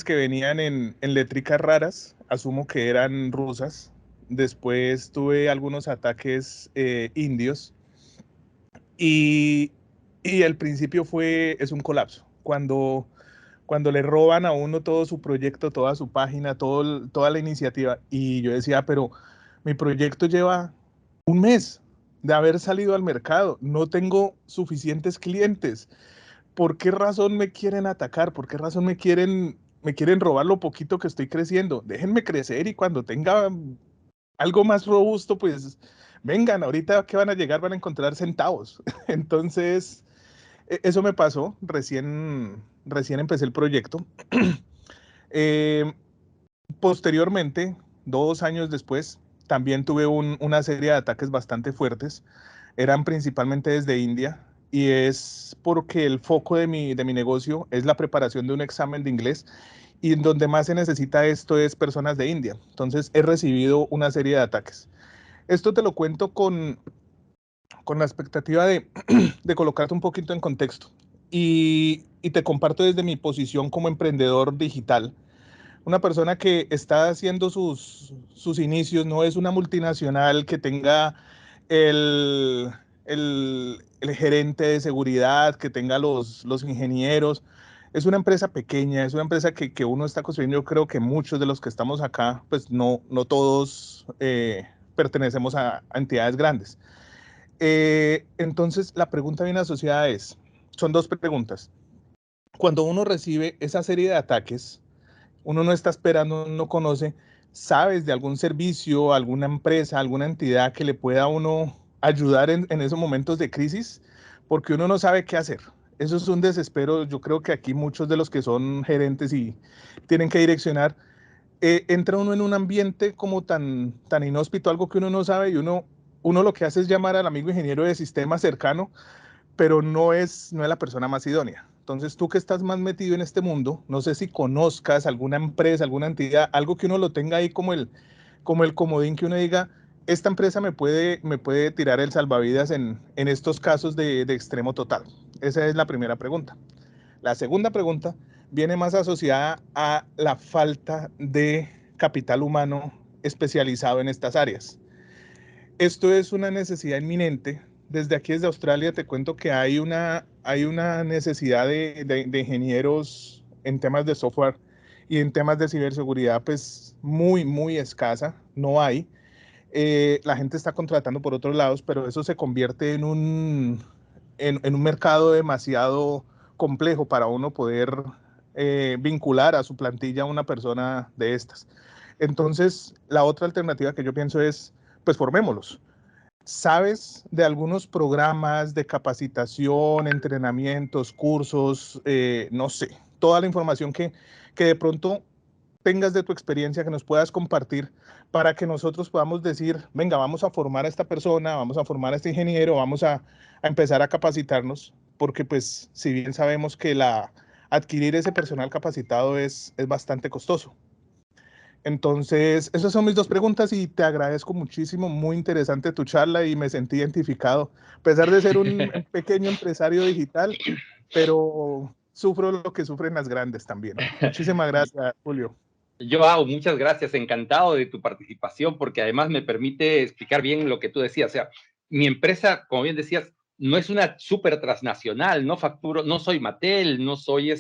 Speaker 5: que venían en létricas raras, asumo que eran rusas. Después tuve algunos ataques indios y, y el principio es un colapso. Cuando le roban a uno todo su proyecto, toda su página, toda la iniciativa, y yo decía, pero mi proyecto lleva un mes de haber salido al mercado, no tengo suficientes clientes. ¿Por qué razón me quieren atacar? ¿Por qué razón me quieren robar lo poquito que estoy creciendo? Déjenme crecer y cuando tenga algo más robusto, pues vengan, ahorita que van a llegar van a encontrar centavos. Entonces, eso me pasó, recién empecé el proyecto. Eh, Posteriormente, 2 años después, también tuve una serie de ataques bastante fuertes. Eran principalmente desde India y es porque el foco de mi negocio es la preparación de un examen de inglés y en donde más se necesita esto es personas de India. Entonces he recibido una serie de ataques. Esto te lo cuento con la expectativa de colocarte un poquito en contexto y te comparto desde mi posición como emprendedor digital. Una persona que está haciendo sus inicios, no es una multinacional que tenga el, el gerente de seguridad, que tenga los ingenieros. Es una empresa pequeña, es una empresa que uno está construyendo. Yo creo que muchos de los que estamos acá, pues no todos pertenecemos a entidades grandes. Entonces, la pregunta bien asociada son dos preguntas. Cuando uno recibe esa serie de ataques, uno no está esperando, no conoce, ¿sabes de algún servicio, alguna empresa, alguna entidad que le pueda a uno ayudar en esos momentos de crisis? Porque uno no sabe qué hacer. Eso es un desespero. Yo creo que aquí muchos de los que son gerentes y tienen que direccionar, entra uno en un ambiente como tan inhóspito, algo que uno no sabe y uno lo que hace es llamar al amigo ingeniero de sistema cercano, pero no es la persona más idónea. Entonces, tú que estás más metido en este mundo, no sé si conozcas alguna empresa, alguna entidad, algo que uno lo tenga ahí como el comodín que uno diga, esta empresa me puede tirar el salvavidas en estos casos de extremo total. Esa es la primera pregunta. La segunda pregunta viene más asociada a la falta de capital humano especializado en estas áreas. Esto es una necesidad inminente. Desde aquí, desde Australia, te cuento que hay una necesidad de ingenieros en temas de software y en temas de ciberseguridad, pues muy, muy escasa. No hay. La gente está contratando por otros lados, pero eso se convierte en un mercado demasiado complejo para uno poder vincular a su plantilla a una persona de estas. Entonces, la otra alternativa que yo pienso es, pues formémoslos. ¿Sabes de algunos programas de capacitación, entrenamientos, cursos, no sé, toda la información que de pronto tengas de tu experiencia que nos puedas compartir para que nosotros podamos decir, venga, vamos a formar a esta persona, vamos a formar a este ingeniero, vamos a empezar a capacitarnos, porque pues si bien sabemos que adquirir ese personal capacitado es bastante costoso. Entonces, esas son mis dos preguntas y te agradezco muchísimo, muy interesante tu charla y me sentí identificado, a pesar de ser un pequeño empresario digital, pero sufro lo que sufren las grandes también. Muchísimas gracias, Julio.
Speaker 4: Joao, muchas gracias, encantado de tu participación, porque además me permite explicar bien lo que tú decías. O sea, mi empresa, como bien decías, no es una súper transnacional, no facturo, no soy Mattel, no soy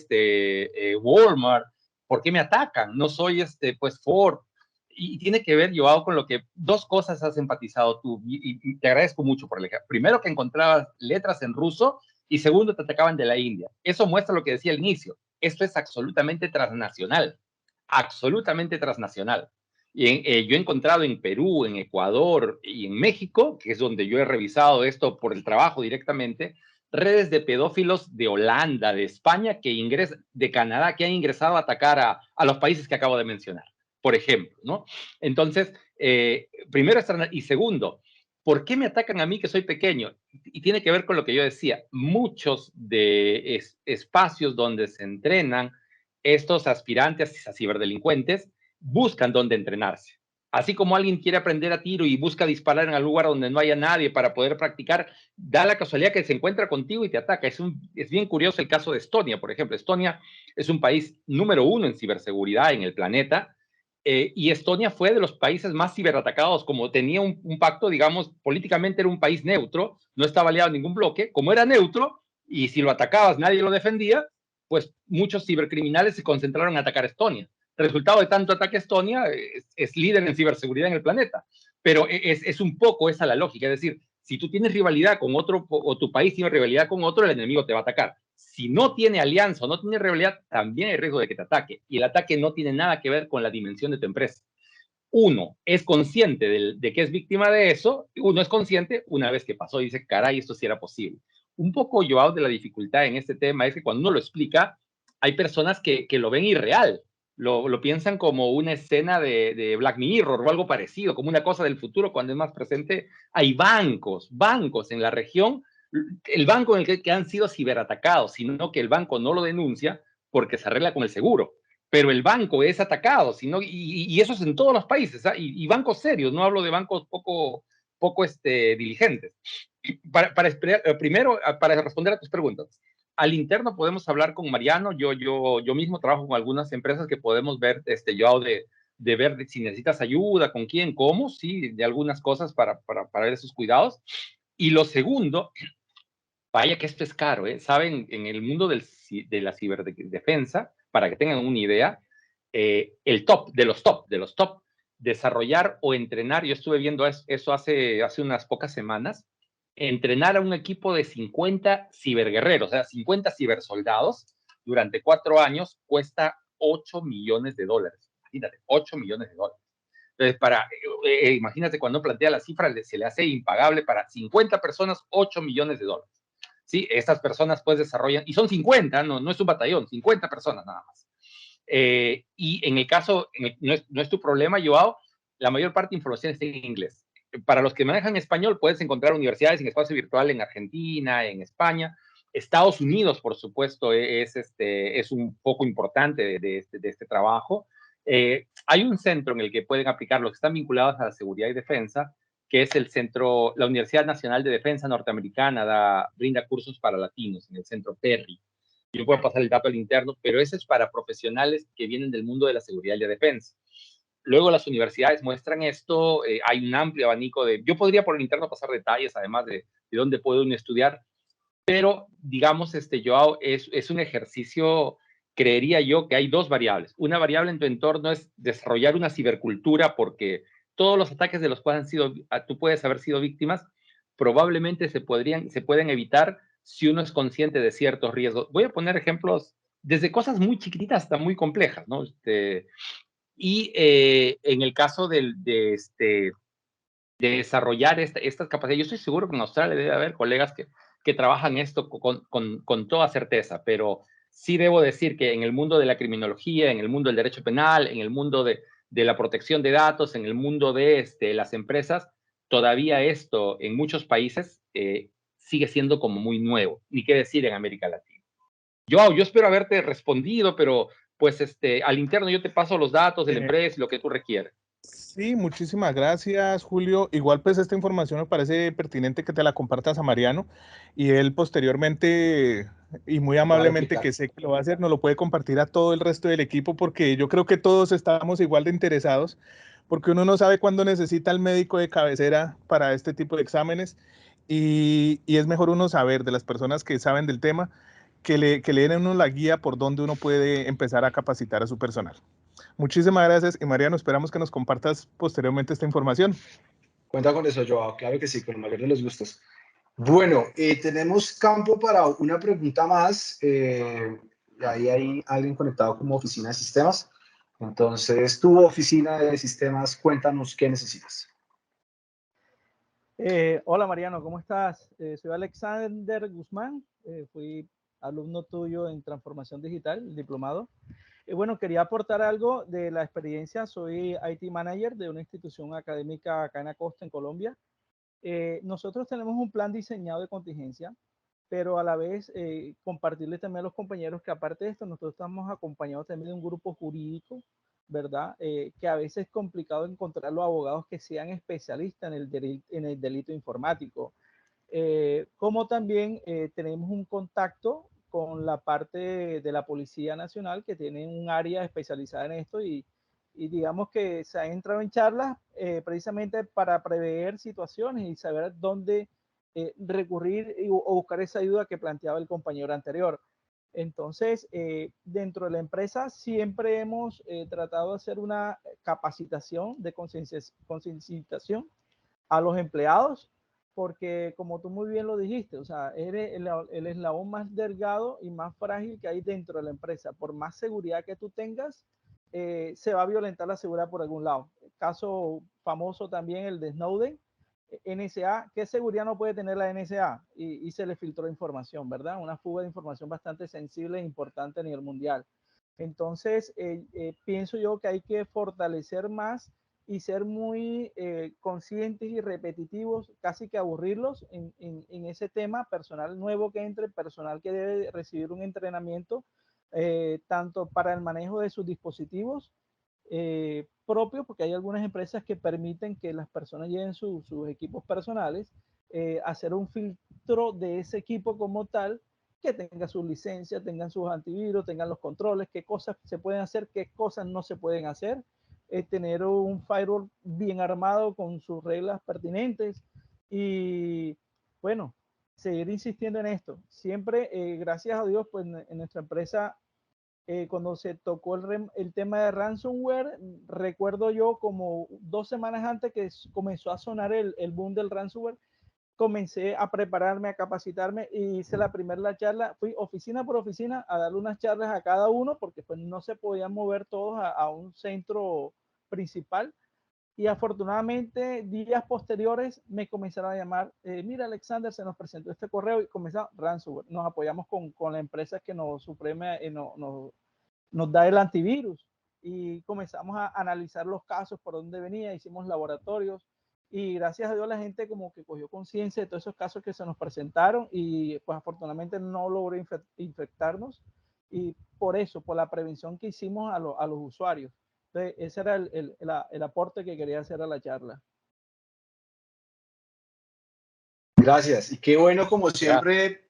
Speaker 4: Walmart. ¿Por qué me atacan? No soy pues Ford. Y tiene que ver, Joao, con lo que dos cosas has empatizado tú, y te agradezco mucho por el ejemplo. Primero, que encontrabas letras en ruso, y segundo, te atacaban de la India. Eso muestra lo que decía al inicio. Esto es absolutamente transnacional. Absolutamente transnacional. Yo he encontrado en Perú, en Ecuador y en México, que es donde yo he revisado esto por el trabajo directamente, redes de pedófilos de Holanda, de España, de Canadá, que han ingresado a atacar a los países que acabo de mencionar, por ejemplo, ¿no? Entonces, primero, y segundo, ¿por qué me atacan a mí que soy pequeño? Y tiene que ver con lo que yo decía, muchos de espacios donde se entrenan estos aspirantes a ciberdelincuentes buscan dónde entrenarse. Así como alguien quiere aprender a tiro y busca disparar en algún lugar donde no haya nadie para poder practicar, da la casualidad que se encuentra contigo y te ataca. Es bien curioso el caso de Estonia, por ejemplo. Estonia es un país número 1 en ciberseguridad en el planeta, y Estonia fue de los países más ciberatacados. Como tenía un pacto, digamos, políticamente era un país neutro, no estaba aliado a ningún bloque. Como era neutro, y si lo atacabas nadie lo defendía, pues muchos cibercriminales se concentraron en atacar Estonia. El resultado de tanto ataque a Estonia es líder en ciberseguridad en el planeta. Pero es un poco esa la lógica. Es decir, si tú tienes rivalidad con otro, o tu país tiene rivalidad con otro, el enemigo te va a atacar. Si no tiene alianza o no tiene rivalidad, también hay riesgo de que te ataque. Y el ataque no tiene nada que ver con la dimensión de tu empresa. Uno es consciente de que es víctima de eso, uno es consciente una vez que pasó y dice, caray, esto sí era posible. Un poco, Joao, de la dificultad en este tema es que cuando uno lo explica, hay personas que lo ven irreal, lo piensan como una escena de Black Mirror o algo parecido, como una cosa del futuro, cuando es más presente. Hay bancos en la región, el banco en el que han sido ciberatacados, sino que el banco no lo denuncia porque se arregla con el seguro. Pero el banco es atacado, y eso es en todos los países, ¿eh? Y bancos serios, no hablo de bancos poco diligentes. Primero, para responder a tus preguntas, al interno podemos hablar con Mariano. Yo mismo trabajo con algunas empresas que podemos ver, yo de ver si necesitas ayuda, con quién, cómo, sí, de algunas cosas para ver esos cuidados. Y lo segundo, vaya que esto es caro, ¿eh? Saben, en el mundo de la ciberdefensa, para que tengan una idea, el top de los top, desarrollar o entrenar, yo estuve viendo eso hace unas pocas semanas, entrenar a un equipo de 50 ciberguerreros, o sea, 50 cibersoldados, durante 4 años, cuesta $8 millones. Imagínate, $8 millones. Entonces, imagínate cuando plantea la cifra, se le hace impagable para 50 personas, $8 millones. ¿Sí? Estas personas pues desarrollan, y son 50, no es un batallón, 50 personas nada más. Y en el caso, no es tu problema, Joao, la mayor parte de información está en inglés. Para los que manejan español, puedes encontrar universidades en espacio virtual en Argentina, en España. Estados Unidos, por supuesto, es un poco importante de este trabajo. Hay un centro en el que pueden aplicar los que están vinculados a la seguridad y defensa, que es la Universidad Nacional de Defensa Norteamericana, brinda cursos para latinos en el centro Perry. Yo puedo pasar el dato al interno, pero ese es para profesionales que vienen del mundo de la seguridad y la defensa. Luego las universidades muestran esto, hay un amplio abanico yo podría por el interno pasar detalles, además de dónde puede uno estudiar, pero digamos, Joao, es un ejercicio, creería yo, que hay dos variables. Una variable en tu entorno es desarrollar una cibercultura, porque todos los ataques de los cuales tú puedes haber sido víctimas, probablemente se pueden evitar si uno es consciente de ciertos riesgos. Voy a poner ejemplos desde cosas muy chiquititas hasta muy complejas, ¿no? Y en el caso de desarrollar estas capacidades, yo estoy seguro que en Australia debe haber colegas que trabajan esto con toda certeza, pero sí debo decir que en el mundo de la criminología, en el mundo del derecho penal, en el mundo de la protección de datos, en el mundo de las empresas, todavía esto en muchos países sigue siendo como muy nuevo, ni qué decir en América Latina. Yo espero haberte respondido, pero pues al interno yo te paso los datos de la empresa y lo que tú requieres.
Speaker 5: Sí, muchísimas gracias, Julio. Igual pues esta información me parece pertinente que te la compartas a Mariano, y él posteriormente y muy amablemente, que sé que lo va a hacer, nos lo puede compartir a todo el resto del equipo, porque yo creo que todos estamos igual de interesados, porque uno no sabe cuándo necesita al médico de cabecera para este tipo de exámenes, y es mejor uno saber de las personas que saben del tema, que le den a uno la guía por donde uno puede empezar a capacitar a su personal. Muchísimas gracias, y Mariano, esperamos que nos compartas posteriormente esta información.
Speaker 1: Cuenta con eso, Joao, claro que sí, con el mayor de los gustos. Bueno, tenemos campo para una pregunta más. Ahí hay alguien conectado como oficina de sistemas. Entonces, tu oficina de sistemas, cuéntanos qué necesitas.
Speaker 6: Hola Mariano, ¿cómo estás? Soy Alexander Guzmán, fui alumno tuyo en transformación digital, diplomado. Bueno, quería aportar algo de la experiencia. Soy IT Manager de una institución académica acá en la costa, en Colombia. Nosotros tenemos un plan diseñado de contingencia, pero a la vez compartirle también a los compañeros que aparte de esto, nosotros estamos acompañados también de un grupo jurídico, ¿verdad? Que a veces es complicado encontrar los abogados que sean especialistas en el delito informático. Como también tenemos un contacto con la parte de la Policía Nacional, que tiene un área especializada en esto y digamos que se ha entrado en charlas precisamente para prever situaciones y saber dónde recurrir o buscar esa ayuda que planteaba el compañero anterior. Entonces, dentro de la empresa siempre hemos tratado de hacer una capacitación de concienciación a los empleados, porque como tú muy bien lo dijiste, o sea, eres el eslabón más delgado y más frágil que hay dentro de la empresa. Por más seguridad que tú tengas, se va a violentar la seguridad por algún lado. El caso famoso también, el de Snowden, NSA, ¿qué seguridad no puede tener la NSA? Y se le filtró información, ¿verdad? Una fuga de información bastante sensible e importante a nivel mundial. Entonces, pienso yo que hay que fortalecer más y ser muy conscientes y repetitivos, casi que aburrirlos en ese tema, personal nuevo que entre, personal que debe recibir un entrenamiento, tanto para el manejo de sus dispositivos propios, porque hay algunas empresas que permiten que las personas lleven sus equipos personales, hacer un filtro de ese equipo como tal, que tenga sus licencias, tengan sus antivirus, tengan los controles, qué cosas se pueden hacer, qué cosas no se pueden hacer, tener un firewall bien armado con sus reglas pertinentes y bueno, seguir insistiendo en esto. Siempre, gracias a Dios, pues en nuestra empresa, cuando se tocó el tema de ransomware, recuerdo yo como 2 semanas antes que comenzó a sonar el boom del ransomware, comencé a prepararme, a capacitarme y hice la primera charla, fui oficina por oficina a darle unas charlas a cada uno porque pues no se podían mover todos a un centro principal y afortunadamente días posteriores me comenzaron a llamar, mira Alexander, se nos presentó este correo y comenzó ransomware, nos apoyamos con la empresa que nos supreme, nos da el antivirus y comenzamos a analizar los casos, por dónde venía, hicimos laboratorios y gracias a Dios la gente como que cogió conciencia de todos esos casos que se nos presentaron y pues afortunadamente no logró infectarnos y por eso, por la prevención que hicimos a los usuarios. Entonces, ese era el aporte que quería hacer a la charla.
Speaker 1: Gracias. Y qué bueno, como siempre,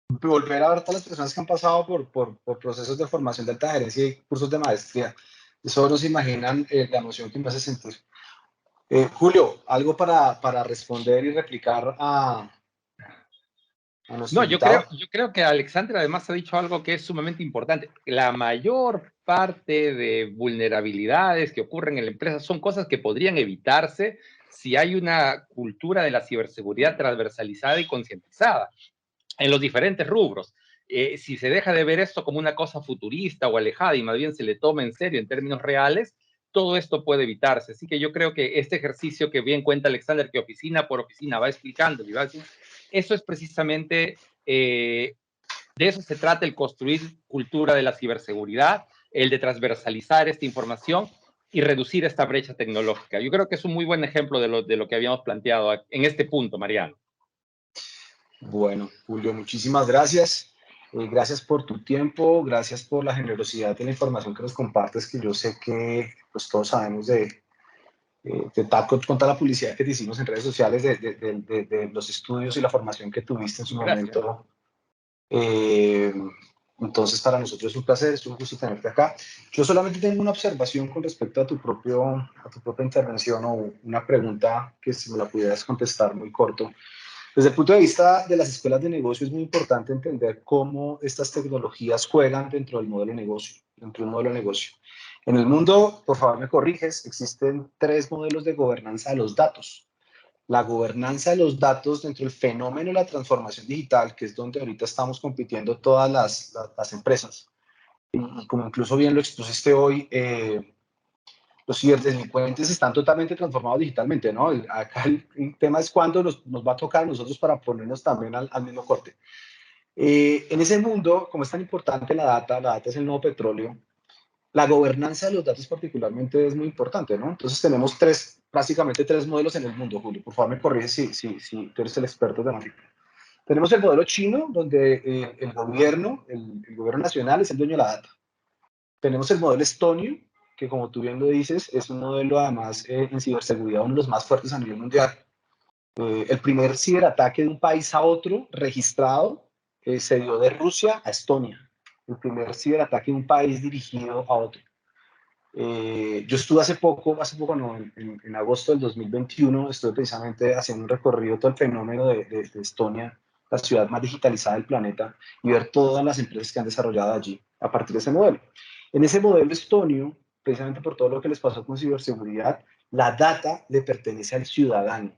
Speaker 1: volver a ver a todas las personas que han pasado por procesos de formación de alta gerencia y cursos de maestría. Eso no se imaginan la emoción que me hace sentir. Julio, algo para responder y replicar a nuestro
Speaker 4: No,
Speaker 1: invitado.
Speaker 4: yo creo que Alexandra además ha dicho algo que es sumamente importante. La mayor parte de vulnerabilidades que ocurren en la empresa son cosas que podrían evitarse si hay una cultura de la ciberseguridad transversalizada y concientizada en los diferentes rubros. Si se deja de ver esto como una cosa futurista o alejada y más bien se le toma en serio en términos reales, todo esto puede evitarse. Así que yo creo que este ejercicio que bien cuenta Alexander, que oficina por oficina va explicando, eso es precisamente, de eso se trata, el construir cultura de la ciberseguridad, el de transversalizar esta información y reducir esta brecha tecnológica. Yo creo que es un muy buen ejemplo de lo que habíamos planteado en este punto, Mariano.
Speaker 1: Bueno, Julio, muchísimas gracias. Gracias por tu tiempo, gracias por la generosidad de la información que nos compartes, que yo sé que pues, todos sabemos de contar la publicidad que te hicimos en redes sociales, de los estudios y la formación que tuviste en su momento. Entonces, para nosotros es un placer, es un gusto tenerte acá. Yo solamente tengo una observación con respecto a tu propia intervención o una pregunta que si me la pudieras contestar muy corto. Desde el punto de vista de las escuelas de negocio es muy importante entender cómo estas tecnologías juegan dentro del modelo de negocio, En el mundo, por favor me corriges, existen 3 modelos de gobernanza de los datos. La gobernanza de los datos dentro del fenómeno de la transformación digital, que es donde ahorita estamos compitiendo todas las empresas. y como incluso bien lo expusiste hoy, los ciberdelincuentes están totalmente transformados digitalmente, ¿no? Acá el tema es cuándo nos va a tocar a nosotros para ponernos también al mismo corte. En ese mundo, como es tan importante la data es el nuevo petróleo, la gobernanza de los datos particularmente es muy importante, ¿no? Entonces tenemos básicamente tres modelos en el mundo, Julio. Por favor, me corrige si tú eres el experto de temática. Tenemos el modelo chino, donde el gobierno nacional es el dueño de la data. Tenemos el modelo estonio, que como tú bien lo dices, es un modelo además en ciberseguridad uno de los más fuertes a nivel mundial. El primer ciberataque de un país a otro registrado se dio de Rusia a Estonia. El primer ciberataque de un país dirigido a otro. Yo estuve hace poco no, en agosto del 2021, estuve precisamente haciendo un recorrido todo el fenómeno de Estonia, la ciudad más digitalizada del planeta, y ver todas las empresas que han desarrollado allí a partir de ese modelo. En ese modelo estonio, precisamente por todo lo que les pasó con ciberseguridad, la data le pertenece al ciudadano.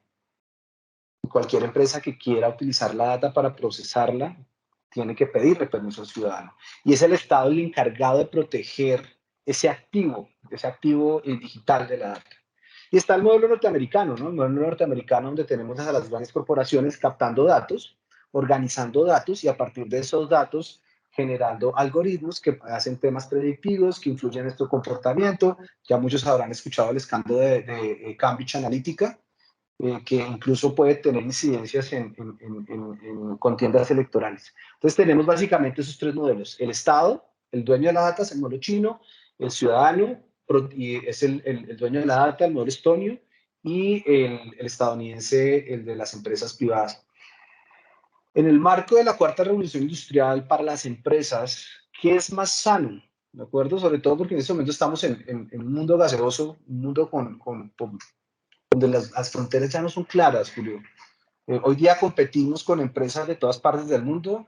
Speaker 1: Cualquier empresa que quiera utilizar la data para procesarla tiene que pedirle permiso al ciudadano. Y es el Estado el encargado de proteger ese activo digital de la data. Y está el modelo norteamericano, ¿no? El modelo norteamericano donde tenemos a las grandes corporaciones captando datos, organizando datos y a partir de esos datos generando algoritmos que hacen temas predictivos, que influyen en nuestro comportamiento. Ya muchos habrán escuchado el escándalo de Cambridge Analytica, que incluso puede tener incidencias en contiendas electorales. Entonces tenemos básicamente esos tres modelos. El Estado, el dueño de la data, es el modelo chino, el ciudadano y es el dueño de la data, el modelo estonio, y el estadounidense, el de las empresas privadas. En el marco de la cuarta revolución industrial para las empresas, ¿qué es más sano? ¿De acuerdo? Sobre todo porque en este momento estamos en un mundo gaseoso, un mundo donde las fronteras ya no son claras, Julio. Hoy día competimos con empresas de todas partes del mundo.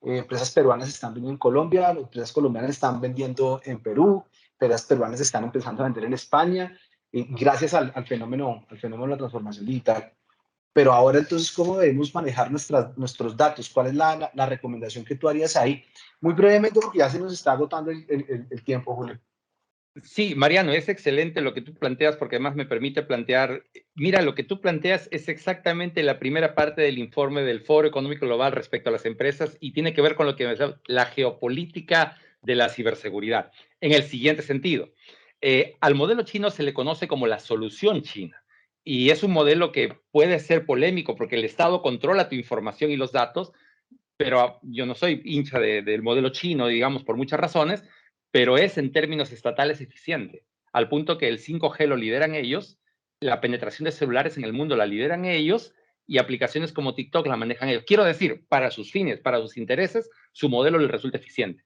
Speaker 1: Empresas peruanas están vendiendo en Colombia, empresas colombianas están vendiendo en Perú, empresas peruanas están empezando a vender en España, gracias al fenómeno de la transformación digital. Pero ahora entonces, ¿cómo debemos manejar nuestros datos? ¿Cuál es la recomendación que tú harías ahí? Muy brevemente, porque ya se nos está agotando el tiempo, Julio.
Speaker 4: Sí, Mariano, es excelente lo que tú planteas porque además me permite plantear, mira, lo que tú planteas es exactamente la primera parte del informe del Foro Económico Global respecto a las empresas y tiene que ver con lo que la geopolítica de la ciberseguridad. En el siguiente sentido, al modelo chino se le conoce como la solución china y es un modelo que puede ser polémico porque el Estado controla tu información y los datos, pero yo no soy hincha del modelo chino, digamos, por muchas razones, pero es en términos estatales eficiente, al punto que el 5G lo lideran ellos, la penetración de celulares en el mundo la lideran ellos y aplicaciones como TikTok la manejan ellos. Quiero decir, para sus fines, para sus intereses, su modelo les resulta eficiente.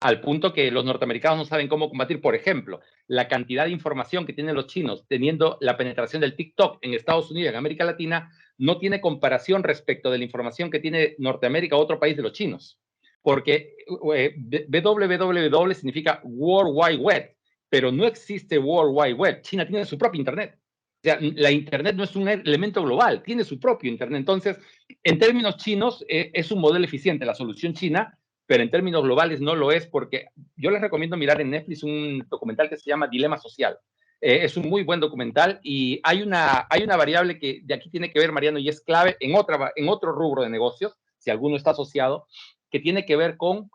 Speaker 4: Al punto que los norteamericanos no saben cómo combatir, por ejemplo, la cantidad de información que tienen los chinos teniendo la penetración del TikTok en Estados Unidos y en América Latina, no tiene comparación respecto de la información que tiene Norteamérica o otro país de los chinos. Porque www significa World Wide Web, pero no existe World Wide Web. China tiene su propio Internet. O sea, la Internet no es un elemento global, tiene su propio Internet. Entonces, en términos chinos, es un modelo eficiente la solución china, pero en términos globales no lo es, porque yo les recomiendo mirar en Netflix un documental que se llama Dilema Social. Es un muy buen documental y hay una variable que de aquí tiene que ver, Mariano, y es clave en otro rubro de negocios, si alguno está asociado, que tiene que ver con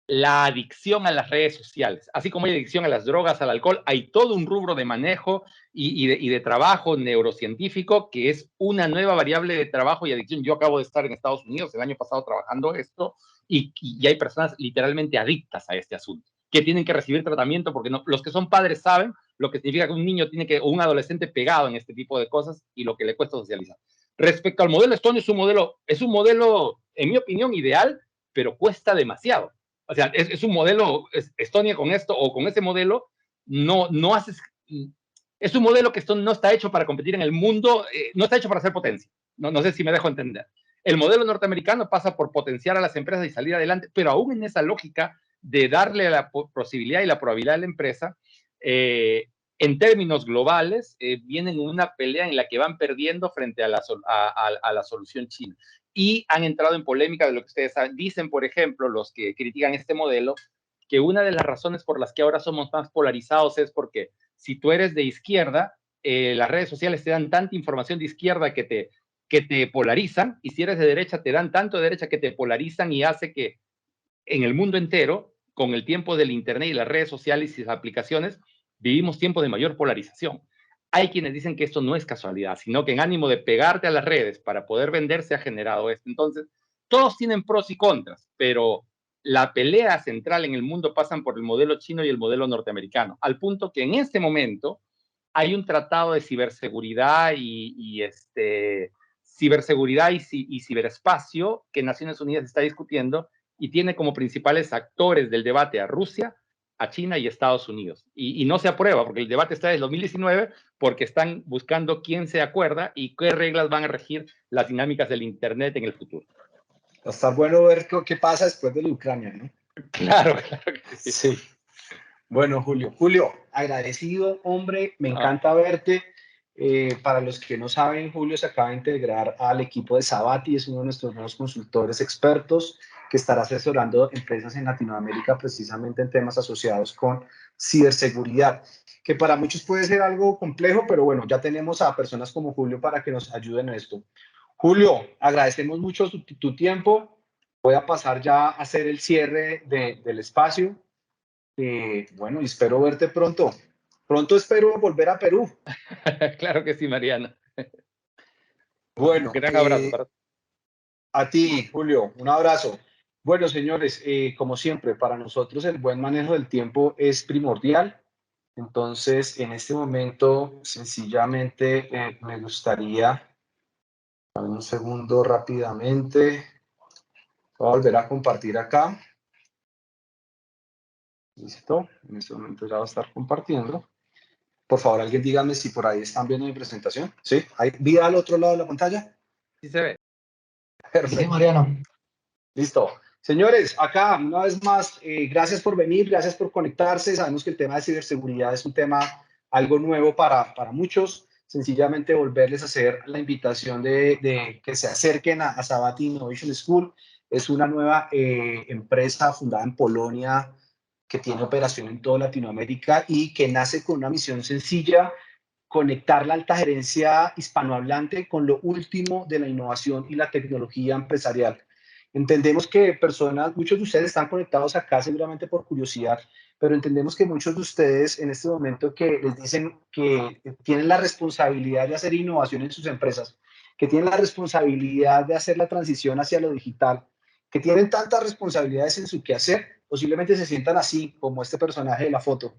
Speaker 4: la adicción a las redes sociales. Así como hay adicción a las drogas, al alcohol, hay todo un rubro de manejo y de trabajo neurocientífico que es una nueva variable de trabajo y adicción. Yo acabo de estar en Estados Unidos el año pasado trabajando esto y hay personas literalmente adictas a este asunto, que tienen que recibir tratamiento porque no, los que son padres saben lo que significa que un niño tiene que, o un adolescente pegado en este tipo de cosas y lo que le cuesta socializar. Respecto al modelo estonio, es un modelo, en mi opinión, ideal, pero cuesta demasiado. O sea, es un modelo, Estonia con esto o con ese modelo, no haces, es un modelo que esto no está hecho para competir en el mundo, no está hecho para hacer potencia. No sé si me dejo entender. El modelo norteamericano pasa por potenciar a las empresas y salir adelante, pero aún en esa lógica de darle la posibilidad y la probabilidad a la empresa, en términos globales, vienen en una pelea en la que van perdiendo frente a la solución china. Y han entrado en polémica de lo que ustedes saben. Dicen, por ejemplo, los que critican este modelo, que una de las razones por las que ahora somos más polarizados es porque si tú eres de izquierda, las redes sociales te dan tanta información de izquierda que te polarizan, y si eres de derecha te dan tanto de derecha que te polarizan, y hace que en el mundo entero, con el tiempo del internet y las redes sociales y las aplicaciones, vivimos tiempos de mayor polarización. Hay quienes dicen que esto no es casualidad, sino que en ánimo de pegarte a las redes para poder vender se ha generado esto. Entonces, todos tienen pros y contras, pero la pelea central en el mundo pasan por el modelo chino y el modelo norteamericano, al punto que en este momento hay un tratado de ciberseguridad y ciberespacio que Naciones Unidas está discutiendo, y tiene como principales actores del debate a Rusia, a China y Estados Unidos. Y no se aprueba, porque el debate está desde el 2019, porque están buscando quién se acuerda y qué reglas van a regir las dinámicas del Internet en el futuro.
Speaker 1: Va a estar bueno ver qué pasa después de la Ucrania, ¿no?
Speaker 4: Claro, claro que sí.
Speaker 1: Sí. Bueno, Julio. Julio, agradecido, hombre, me encanta verte. Para los que no saben, Julio se acaba de integrar al equipo de Sabati, es uno de nuestros nuevos consultores expertos que estará asesorando empresas en Latinoamérica precisamente en temas asociados con ciberseguridad, que para muchos puede ser algo complejo, pero bueno, ya tenemos a personas como Julio para que nos ayuden en esto. Julio, agradecemos mucho tu tiempo. Voy a pasar ya a hacer el cierre del espacio. Bueno, y espero verte pronto. Pronto espero volver a Perú.
Speaker 4: Claro que sí, Mariano.
Speaker 1: Bueno,
Speaker 4: gran abrazo para todos.
Speaker 1: A ti, Julio, un abrazo. Bueno, señores, como siempre, para nosotros el buen manejo del tiempo es primordial. Entonces, en este momento, sencillamente me gustaría, dame un segundo rápidamente, voy a volver a compartir acá. Listo, en este momento ya va a estar compartiendo. Por favor, alguien dígame si por ahí están viendo mi presentación. ¿Sí? ¿Hay vida al otro lado de la pantalla?
Speaker 4: Sí se ve.
Speaker 1: Perfecto.
Speaker 7: Sí, Mariano.
Speaker 1: Listo. Señores, acá una vez más, gracias por venir, gracias por conectarse. Sabemos que el tema de ciberseguridad es un tema algo nuevo para muchos. Sencillamente volverles a hacer la invitación de que se acerquen a Sabati Innovation School. Es una nueva empresa fundada en Polonia que tiene operación en toda Latinoamérica y que nace con una misión sencilla: conectar la alta gerencia hispanohablante con lo último de la innovación y la tecnología empresarial. Entendemos que muchos de ustedes están conectados acá seguramente por curiosidad, pero entendemos que muchos de ustedes en este momento que les dicen que tienen la responsabilidad de hacer innovación en sus empresas, que tienen la responsabilidad de hacer la transición hacia lo digital, que tienen tantas responsabilidades en su quehacer, posiblemente se sientan así como este personaje de la foto.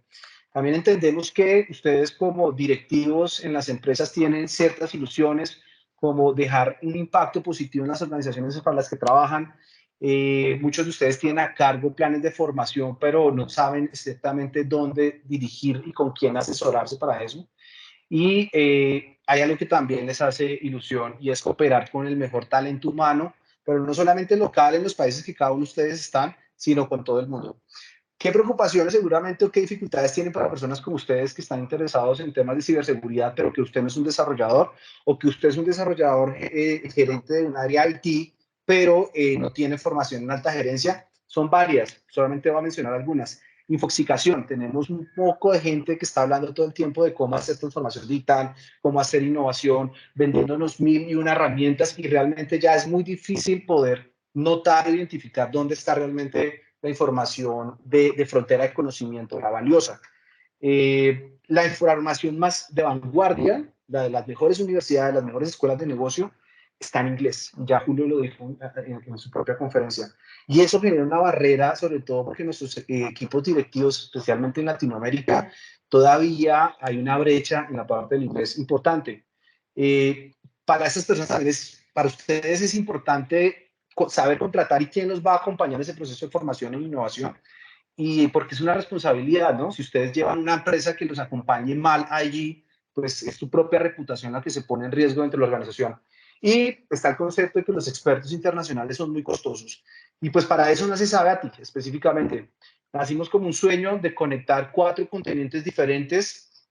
Speaker 1: También entendemos que ustedes como directivos en las empresas tienen ciertas ilusiones, como dejar un impacto positivo en las organizaciones para las que trabajan. Muchos de ustedes tienen a cargo planes de formación, pero no saben exactamente dónde dirigir y con quién asesorarse para eso. Y hay algo que también les hace ilusión, y es cooperar con el mejor talento humano, pero no solamente local en los países que cada uno de ustedes están, sino con todo el mundo. ¿Qué preocupaciones seguramente o qué dificultades tienen para personas como ustedes que están interesados en temas de ciberseguridad, pero que usted no es un desarrollador, o que usted es un desarrollador gerente de un área IT, pero no tiene formación en alta gerencia? Son varias, solamente voy a mencionar algunas. Infoxicación, tenemos un poco de gente que está hablando todo el tiempo de cómo hacer transformación digital, cómo hacer innovación, vendiéndonos 1001 herramientas, y realmente ya es muy difícil poder notar e identificar dónde está realmente la información de frontera de conocimiento, la valiosa. La información más de vanguardia, la de las mejores universidades, las mejores escuelas de negocio, está en inglés. Ya Julio lo dijo en su propia conferencia. Y eso genera una barrera, sobre todo porque nuestros equipos directivos, especialmente en Latinoamérica, todavía hay una brecha en la parte del inglés importante. Para esas personas también para ustedes es importante saber contratar y quién los va a acompañar en ese proceso de formación e innovación, y porque es una responsabilidad, ¿no? Si ustedes llevan una empresa que los acompañe mal allí, pues es su propia reputación la que se pone en riesgo dentro de la organización. Y está el concepto de que los expertos internacionales son muy costosos, y pues para eso nace Sabati específicamente. Nacimos como un sueño de conectar 4 continentes diferentes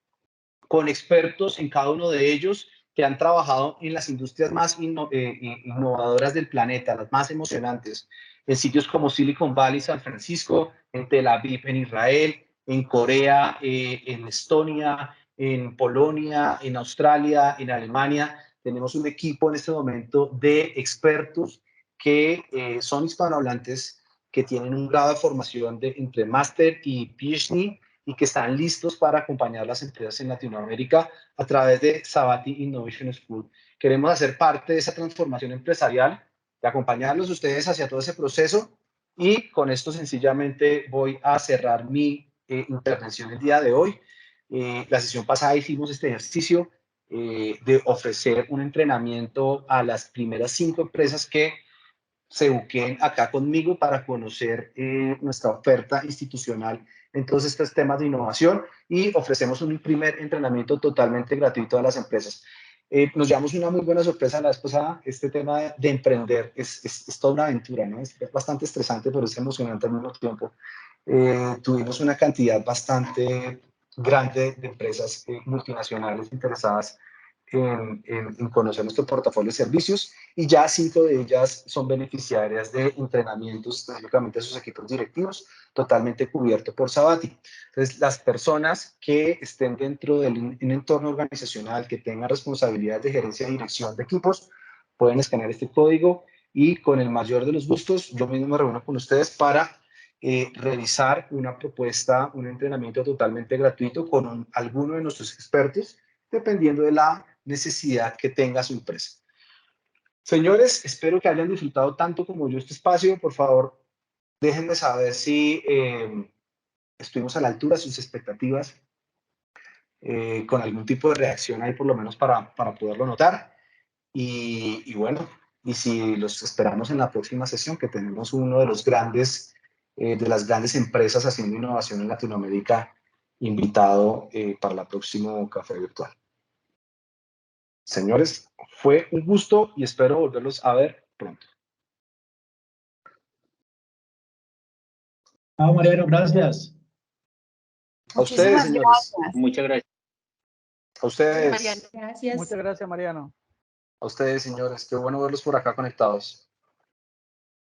Speaker 1: con expertos en cada uno de ellos, que han trabajado en las industrias más innovadoras del planeta, las más emocionantes. en sitios como Silicon Valley, San Francisco, en Tel Aviv, en Israel, en Corea, en Estonia, en Polonia, en Australia, en Alemania. Tenemos un equipo en este momento de expertos que son hispanohablantes, que tienen un grado de formación entre máster y PhD y que están listos para acompañar a las empresas en Latinoamérica a través de Sabati Innovation School. Queremos hacer parte de esa transformación empresarial, de acompañarlos ustedes hacia todo ese proceso, y con esto sencillamente voy a cerrar mi intervención el día de hoy. La sesión pasada hicimos este ejercicio de ofrecer un entrenamiento a las primeras 5 empresas que se buqueen acá conmigo para conocer nuestra oferta institucional en todos estos temas de innovación, y ofrecemos un primer entrenamiento totalmente gratuito a las empresas. Nos llevamos una muy buena sorpresa la vez pasada. Este tema de emprender es toda una aventura, ¿no? Es bastante estresante, pero es emocionante al mismo tiempo. Tuvimos una cantidad bastante grande de empresas multinacionales interesadas en conocer nuestro portafolio de servicios, y ya 5 de ellas son beneficiarias de entrenamientos específicamente a sus equipos directivos, totalmente cubierto por Sabati. Entonces, las personas que estén dentro de un entorno organizacional, que tengan responsabilidades de gerencia y dirección de equipos, pueden escanear este código, y con el mayor de los gustos, yo mismo me reúno con ustedes para revisar una propuesta, un entrenamiento totalmente gratuito con alguno de nuestros expertos, dependiendo de la necesidad que tenga su empresa. Señores, espero que hayan disfrutado tanto como yo este espacio. Por favor, déjenme saber si estuvimos a la altura de sus expectativas, con algún tipo de reacción ahí, por lo menos para poderlo notar. Y bueno, y si los esperamos en la próxima sesión, que tenemos uno de los grandes, de las grandes empresas haciendo innovación en Latinoamérica, invitado para el próximo café virtual. Señores, fue un gusto y espero volverlos a ver pronto.
Speaker 7: Mariano, gracias.
Speaker 1: A ustedes, señores.
Speaker 3: Muchas gracias.
Speaker 1: A ustedes.
Speaker 2: Mariano, gracias.
Speaker 6: Muchas gracias, Mariano.
Speaker 1: A ustedes, señores. Qué bueno verlos por acá conectados.